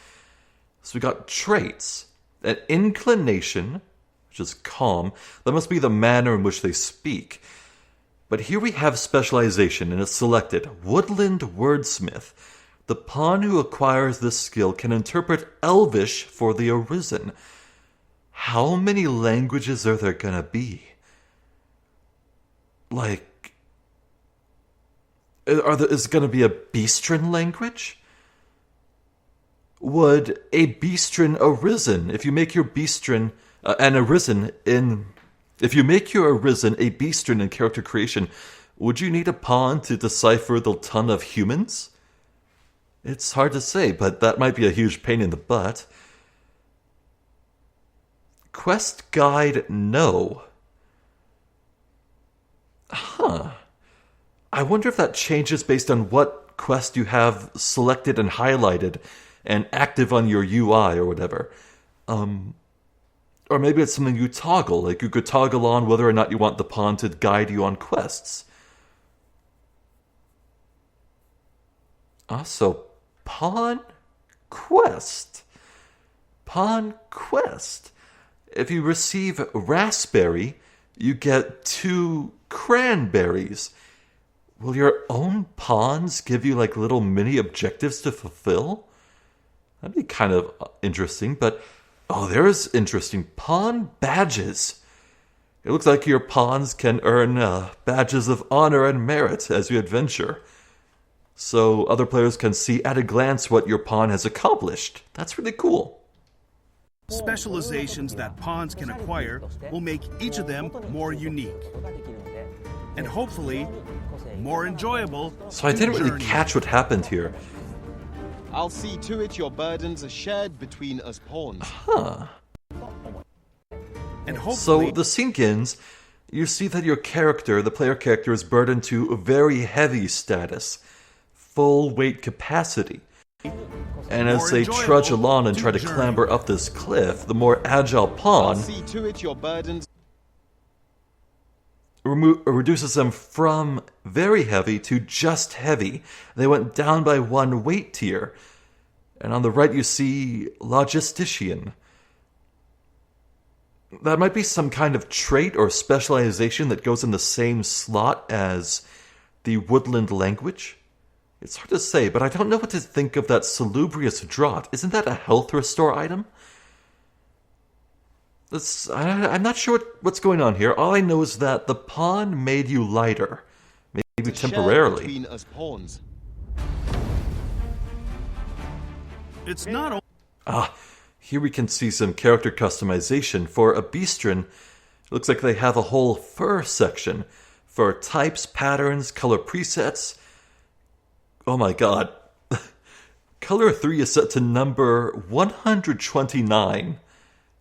So we got traits. An inclination, which is calm. That must be the manner in which they speak. But here we have specialization, and it's selected. Woodland Wordsmith. The pawn who acquires this skill can interpret Elvish for the Arisen. How many languages are there gonna be? Like, is it gonna be a Beastren language? Would a Beastren Arisen, if you make your Beastren if you make your Arisen a Beastren in character creation, would you need a pawn to decipher the ton of humans? It's hard to say, but that might be a huge pain in the butt. Quest guide, no. I wonder if that changes based on what quest you have selected and highlighted and active on your UI or whatever. Or maybe it's something you toggle, like you could toggle on whether or not you want the pawn to guide you on quests. So pawn quest. Pawn quest. If you receive raspberry, you get 2 cranberries. Will your own pawns give you like little mini objectives to fulfill? That'd be kind of interesting, but there's interesting. Pawn badges. It looks like your pawns can earn badges of honor and merit as you adventure. So other players can see at a glance what your pawn has accomplished. That's really cool. Specializations that pawns can acquire will make each of them more unique. And hopefully, more enjoyable. So I didn't really catch what happened here. I'll see to it your burdens are shared between us pawns. And hopefully, so the scene begins. You see that your character, the player character, is burdened to very heavy status. Full weight capacity. And as they trudge along and try to clamber up this cliff, the more agile pawn reduces them from very heavy to just heavy. They went down by 1 weight tier. And on the right you see logistician. That might be some kind of trait or specialization that goes in the same slot as the woodland language. It's hard to say, but I don't know what to think of that salubrious draught. Isn't that a health restore item? I'm not sure what's going on here. All I know is that the pawn made you lighter. Maybe temporarily. Between us pawns. It's not. Here we can see some character customization. For a Beastren, it looks like they have a whole fur section for types, patterns, color presets. Oh my god. Color 3 is set to number 129.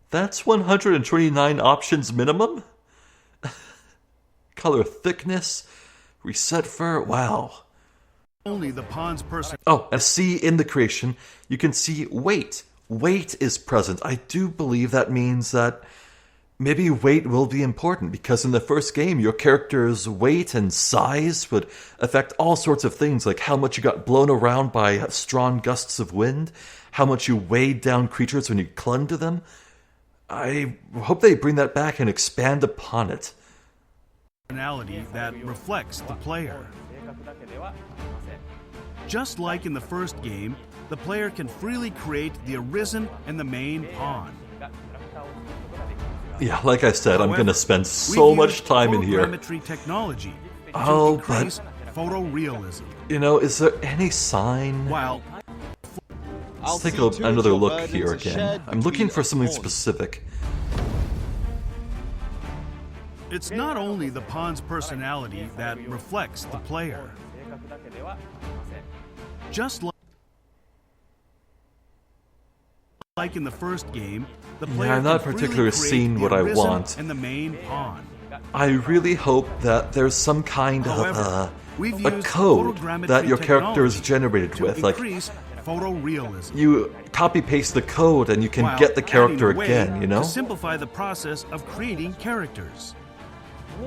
That's 129 options minimum? Color thickness, reset fur, wow. Only the pawn's person. Oh, and see in the creation, you can see weight. Weight is present. I do believe that means that maybe weight will be important, because in the first game, your character's weight and size would affect all sorts of things, like how much you got blown around by strong gusts of wind, how much you weighed down creatures when you clung to them. I hope they bring that back and expand upon it. Personality that reflects the player. Just like in the first game, the player can freely create the Arisen and the main pawn. Yeah, like I said, I'm going to spend so much time in here. Technology oh, to but photorealism. You know, is there any sign? While let's take another look here again. I'm looking for something specific. It's not only the pawn's personality that reflects the player. Just like in the first game, the player I'm not particularly seeing what I want. And the main pawn. I really hope that there's some kind of a code that your character is generated with. Like, photorealism. You copy-paste the code and you can get the character again, you know? To simplify the process of creating characters.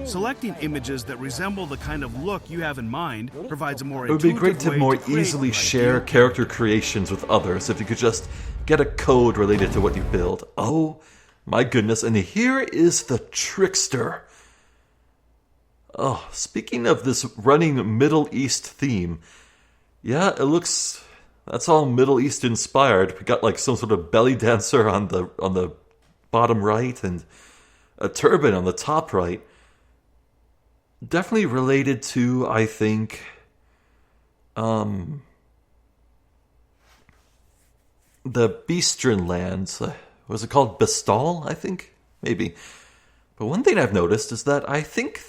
Selecting images that resemble the kind of look you have in mind provides a more It would be great to more easily share character creations with others if you could just get a code related to what you build. Oh my goodness, and here is the Trickster. Oh, speaking of this running Middle East theme, yeah, it looks... that's all Middle East inspired. We got like some sort of belly dancer on the bottom right and a turban on the top right. Definitely related to, I think, the Beastren lands. Was it called Bestal, I think? Maybe. But one thing I've noticed is that I think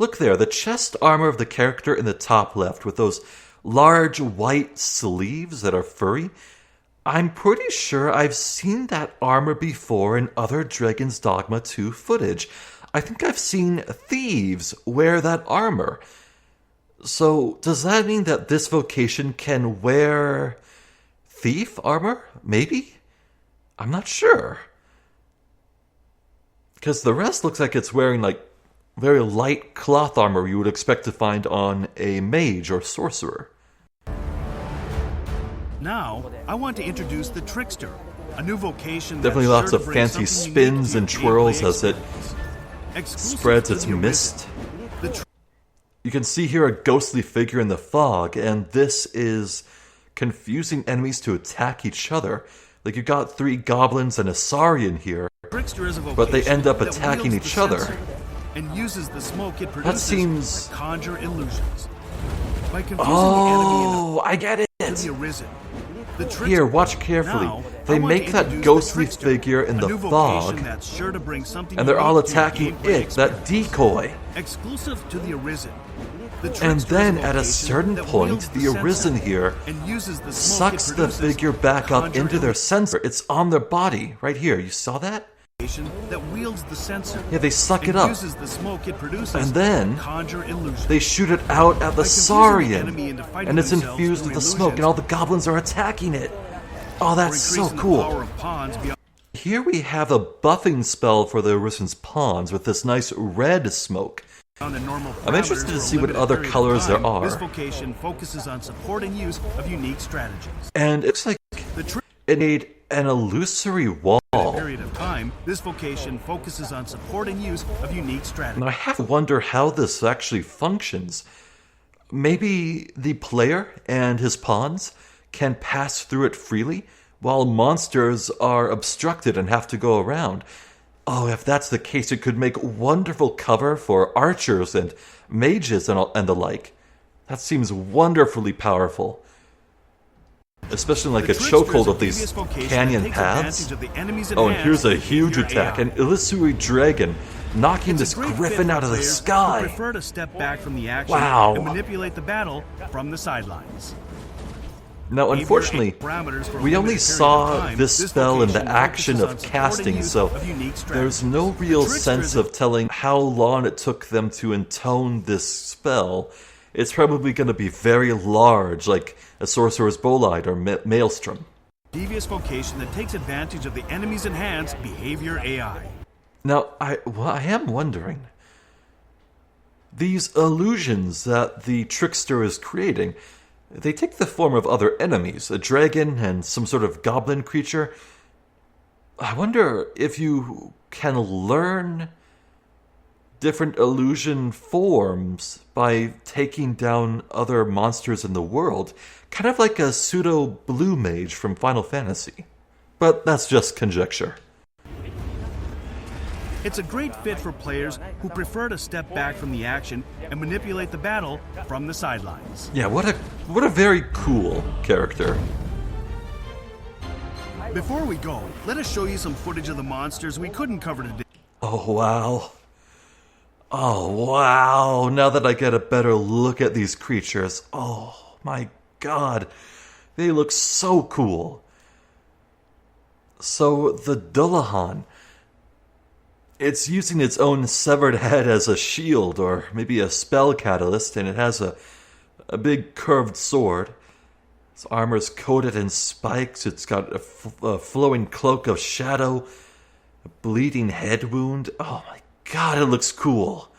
look there, the chest armor of the character in the top left with those large white sleeves that are furry. I'm pretty sure I've seen that armor before in other Dragon's Dogma 2 footage. I think I've seen thieves wear that armor. So, does that mean that this vocation can wear thief armor? Maybe? I'm not sure. Because the rest looks like it's wearing, like, very light cloth armor you would expect to find on a mage or sorcerer. Now, I want to introduce the Trickster, a new vocation. Definitely lots of fancy spins and twirls as it spreads its mist. You can see here a ghostly figure in the fog, and this is confusing enemies to attack each other. Like, you got 3 goblins and a Saurian here, but they end up attacking each other. And uses the smoke it produces that seems... to conjure illusions. By I get it! Here, watch carefully. They make that ghostly figure in the fog, and they're all attacking it, that decoy. Exclusive to the Arisen. And then, at a certain point, the Arisen here sucks the figure back up into their sensor. It's on their body, right here. You saw that? That wields the sensor. Yeah, they suck it up. Uses the smoke it produces and then they shoot it out at the Saurian, and it's infused with the smoke, and all the goblins are attacking it. Oh, that's so cool. Here we have a buffing spell for the Arisen's pawns with this nice red smoke. I'm interested to see what other colors there are. This vocation focuses on support and use of unique strategies. And it's like it made an illusory wall. Period of time, this vocation focuses on support and use of unique strategies. And I have to wonder how this actually functions. Maybe the player and his pawns can pass through it freely, while monsters are obstructed and have to go around. Oh, if that's the case, it could make wonderful cover for archers and mages and the like. That seems wonderfully powerful. Especially like a chokehold of these canyon paths. Oh, and here's a huge attack. An illusory dragon knocking this griffin out of the sky. Prefer to step back from the action and manipulate the battle from the sidelines. Now, unfortunately, we only saw this spell in the action of casting, so there's no real sense of telling how long it took them to intone this spell. It's probably going to be very large, like a Sorcerer's Bolide or Maelstrom. Devious vocation that takes advantage of the enemy's enhanced behavior AI. Now, I am wondering, these illusions that the trickster is creating, they take the form of other enemies, a dragon and some sort of goblin creature. I wonder if you can learn different illusion forms by taking down other monsters in the world, kind of like a pseudo blue mage from Final Fantasy. But that's just conjecture. It's a great fit for players who prefer to step back from the action and manipulate the battle from the sidelines. Yeah, what a very cool character. Before we go, let us show you some footage of the monsters we couldn't cover today. Oh, wow. Oh, wow. Now that I get a better look at these creatures, oh my god. They look so cool. So, the Dullahan, it's using its own severed head as a shield, or maybe a spell catalyst, and it has a big curved sword. Its armor's coated in spikes, it's got a flowing cloak of shadow, a bleeding head wound. Oh my god, it looks cool.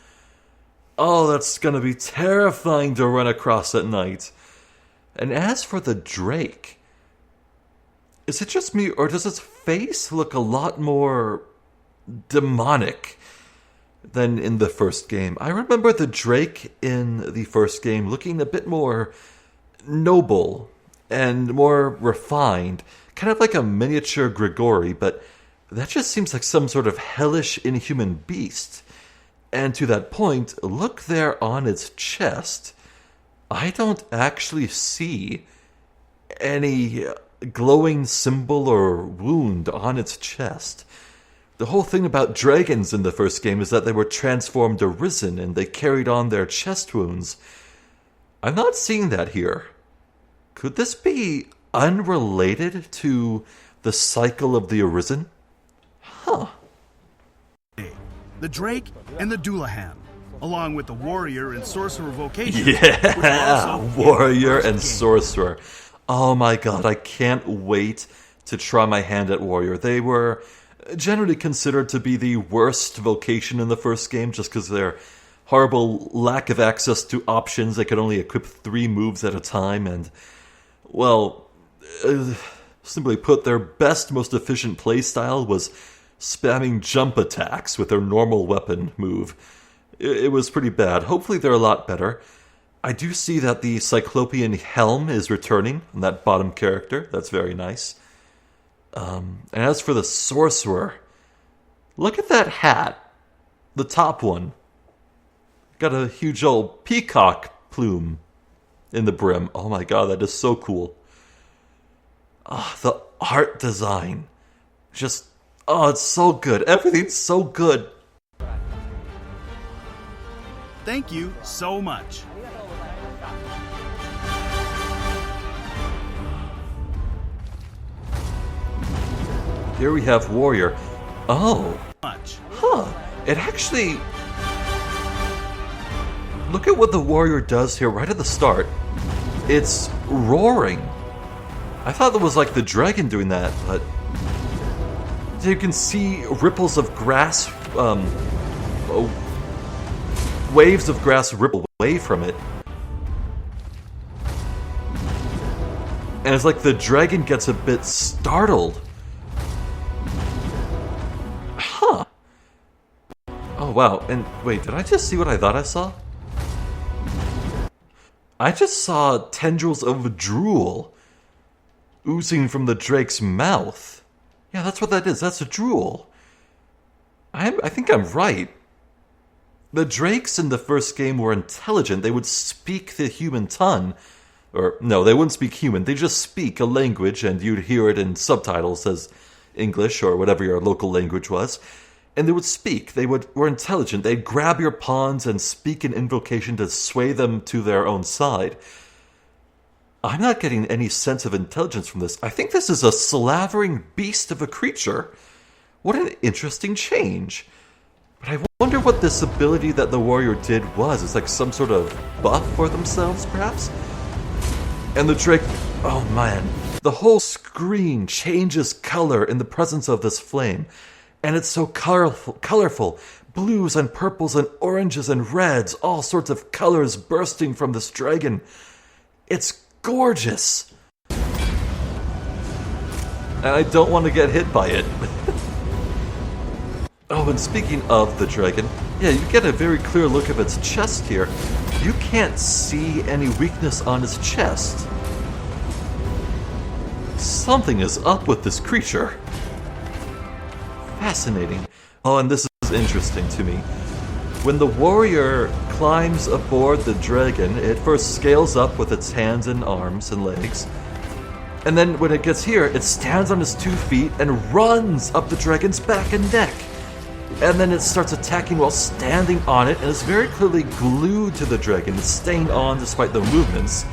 Oh, that's gonna be terrifying to run across at night. And as for the Drake, is it just me, or does its face look a lot more demonic than in the first game? I remember the Drake in the first game looking a bit more noble and more refined, kind of like a miniature Grigori, but that just seems like some sort of hellish inhuman beast. And to that point, look there on its chest. I don't actually see any glowing symbol or wound on its chest. The whole thing about dragons in the first game is that they were transformed Arisen and they carried on their chest wounds. I'm not seeing that here. Could this be unrelated to the cycle of the Arisen? Huh. The Drake and the Dullahan, along with the Warrior and Sorcerer vocation. Yeah, Warrior and Sorcerer. Oh my god, I can't wait to try my hand at Warrior. They were generally considered to be the worst vocation in the first game just because of their horrible lack of access to options. They could only equip 3 moves at a time, and, well, simply put, their best, most efficient playstyle was spamming jump attacks with their normal weapon move. It was pretty bad. Hopefully they're a lot better. I do see that the Cyclopean helm is returning on that bottom character. That's very nice. And as for the Sorcerer, look at that hat. The top one. Got a huge old peacock plume in the brim. Oh my god, that is so cool. The art design. Just, it's so good. Everything's so good. Thank you so much. Here we have Warrior. Oh. Much. Huh. It actually... Look at what the Warrior does here right at the start. It's roaring. I thought that was like the dragon doing that, but... You can see ripples of grass, waves of grass ripple away from it. And it's like the dragon gets a bit startled. Huh. Oh, wow. And wait, did I just see what I thought I saw? I just saw tendrils of drool oozing from the drake's mouth. Yeah, that's what that is. That's a drool. I think I'm right. The drakes in the first game were intelligent. They would speak the human tongue. Or, no, they wouldn't speak human. They just speak a language, and you'd hear it in subtitles as English or whatever your local language was. And they would speak. They were intelligent. They'd grab your pawns and speak an invocation to sway them to their own side. I'm not getting any sense of intelligence from this. I think this is a slavering beast of a creature. What an interesting change. But I wonder what this ability that the warrior did was. It's like some sort of buff for themselves, perhaps? And the drake, oh man, the whole screen changes color in the presence of this flame. And it's so colorful. Blues and purples and oranges and reds, all sorts of colors bursting from this dragon. It's gorgeous. And I don't want to get hit by it. Oh, and speaking of the dragon, yeah, you get a very clear look of its chest here. You can't see any weakness on its chest. Something is up with this creature. Fascinating. Oh, and this is interesting to me. When the warrior climbs aboard the dragon, it first scales up with its hands and arms and legs. And then when it gets here, it stands on its 2 feet and runs up the dragon's back and neck. And then it starts attacking while standing on it, and is very clearly glued to the dragon. It's staying on despite the movements.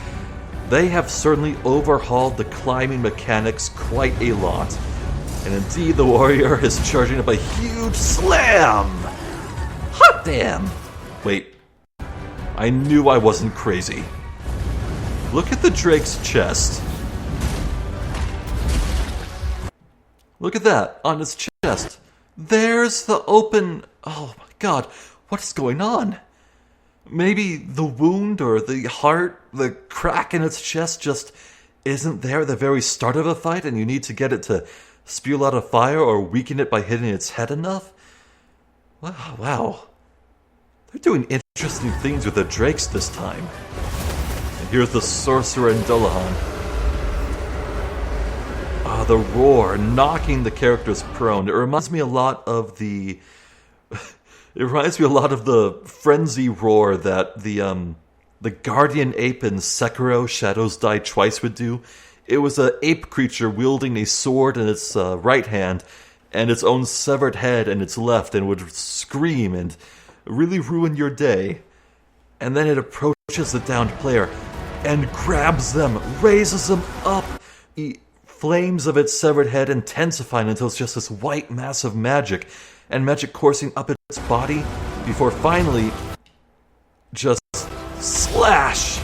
They have certainly overhauled the climbing mechanics quite a lot. And indeed, the warrior is charging up a huge slam! Hot damn! Wait. I knew I wasn't crazy. Look at the drake's chest. Look at that, on its chest. There's the open... Oh my god, what is going on? Maybe the wound or the heart, the crack in its chest just isn't there at the very start of a fight and you need to get it to spew out a fire or weaken it by hitting its head enough? Wow. They're doing interesting things with the drakes this time. And here's the sorcerer and Dullahan. The roar knocking the characters prone. It reminds me a lot of the... It reminds me a lot of the frenzy roar that the guardian ape in Sekiro Shadows Die Twice would do. It was an ape creature wielding a sword in its right hand and its own severed head in its left, and would scream and really ruin your day. And then it approaches the downed player and grabs them, raises them up. Flames of its severed head intensifying until it's just this white mass of magic, and magic coursing up its body before finally just slash.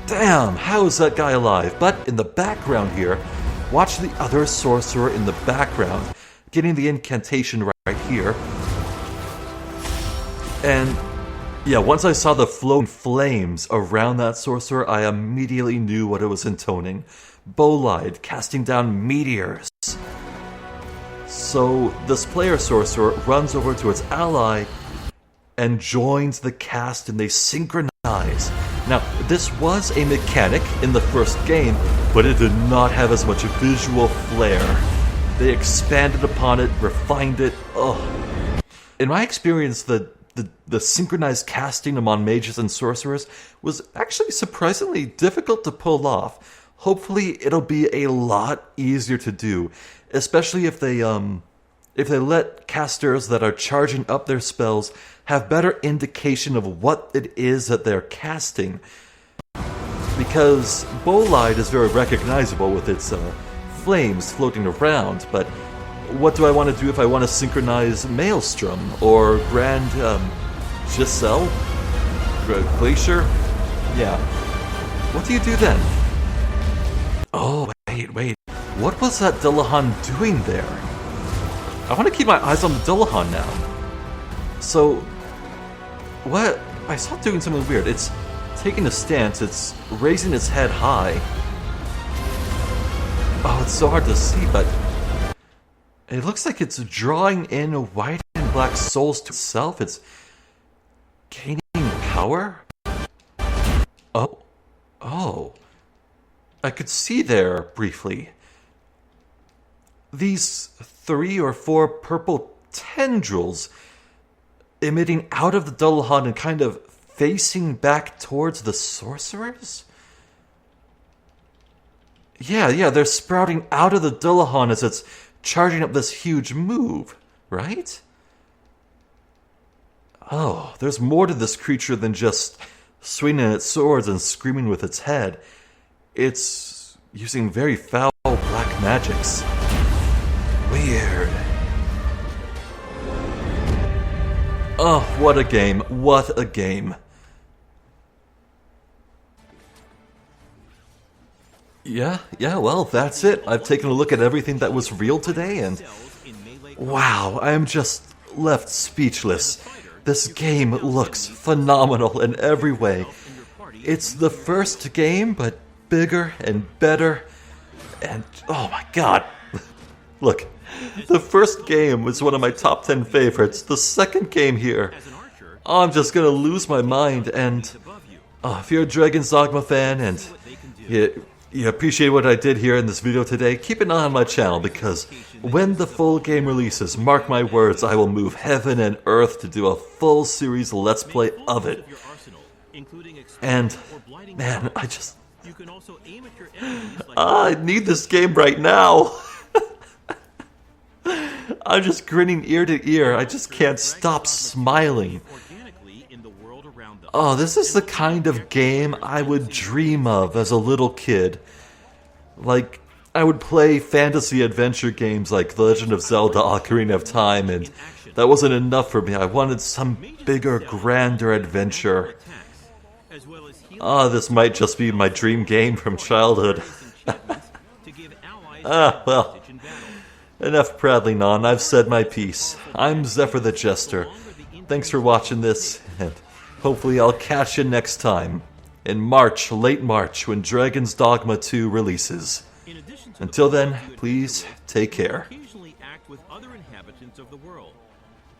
Damn, how is that guy alive? But in the background here, watch the other sorcerer in the background getting the incantation right here. And yeah, once I saw the flowing flames around that sorcerer, I immediately knew what it was intoning. Bolide casting down meteors. So this player sorcerer runs over to its ally and joins the cast, and they synchronize. Now, this was a mechanic in the first game, but it did not have as much visual flair. They expanded upon it, refined it. Ugh. In my experience, the synchronized casting among mages and sorcerers was actually surprisingly difficult to pull off. Hopefully, it'll be a lot easier to do, especially if they let casters that are charging up their spells have better indication of what it is that they're casting. Because Bolide is very recognizable with its flames floating around, but what do I want to do if I want to synchronize Maelstrom or Grand Giselle? Glacier? Yeah. What do you do then? Oh, wait. What was that Dullahan doing there? I want to keep my eyes on the Dullahan now. So, what? I saw it doing something weird. It's taking a stance. It's raising its head high. Oh, it's so hard to see, but it looks like it's drawing in white and black souls to itself. It's gaining power? Oh. I could see there briefly. These 3 or 4 purple tendrils emitting out of the Dullahan and kind of facing back towards the sorcerers? Yeah, they're sprouting out of the Dullahan as it's charging up this huge move, right? Oh, there's more to this creature than just swinging its swords and screaming with its head. It's using very foul black magics. Weird. Oh, what a game. What a game. Yeah, well, that's it. I've taken a look at everything that was real today, and wow, I am just left speechless. This game looks phenomenal in every way. It's the first game, but bigger and better, and oh my god. Look, the first game was one of my top 10 favorites. The second game here, I'm just gonna lose my mind, and if you're a Dragon's Dogma fan and you appreciate what I did here in this video today, keep an eye on my channel, because when the full game releases, mark my words, I will move heaven and earth to do a full series Let's Play of it. And, man, I need this game right now. I'm just grinning ear to ear. I just can't stop smiling. Oh, this is the kind of game I would dream of as a little kid. Like, I would play fantasy adventure games like The Legend of Zelda Ocarina of Time, and that wasn't enough for me. I wanted some bigger, grander adventure. This might just be my dream game from childhood. Well, enough prattling on. I've said my piece. I'm Zephyr the Jester. Thanks for watching this, and hopefully I'll catch you next time, in March, late March, when Dragon's Dogma 2 releases. Until then, please take care.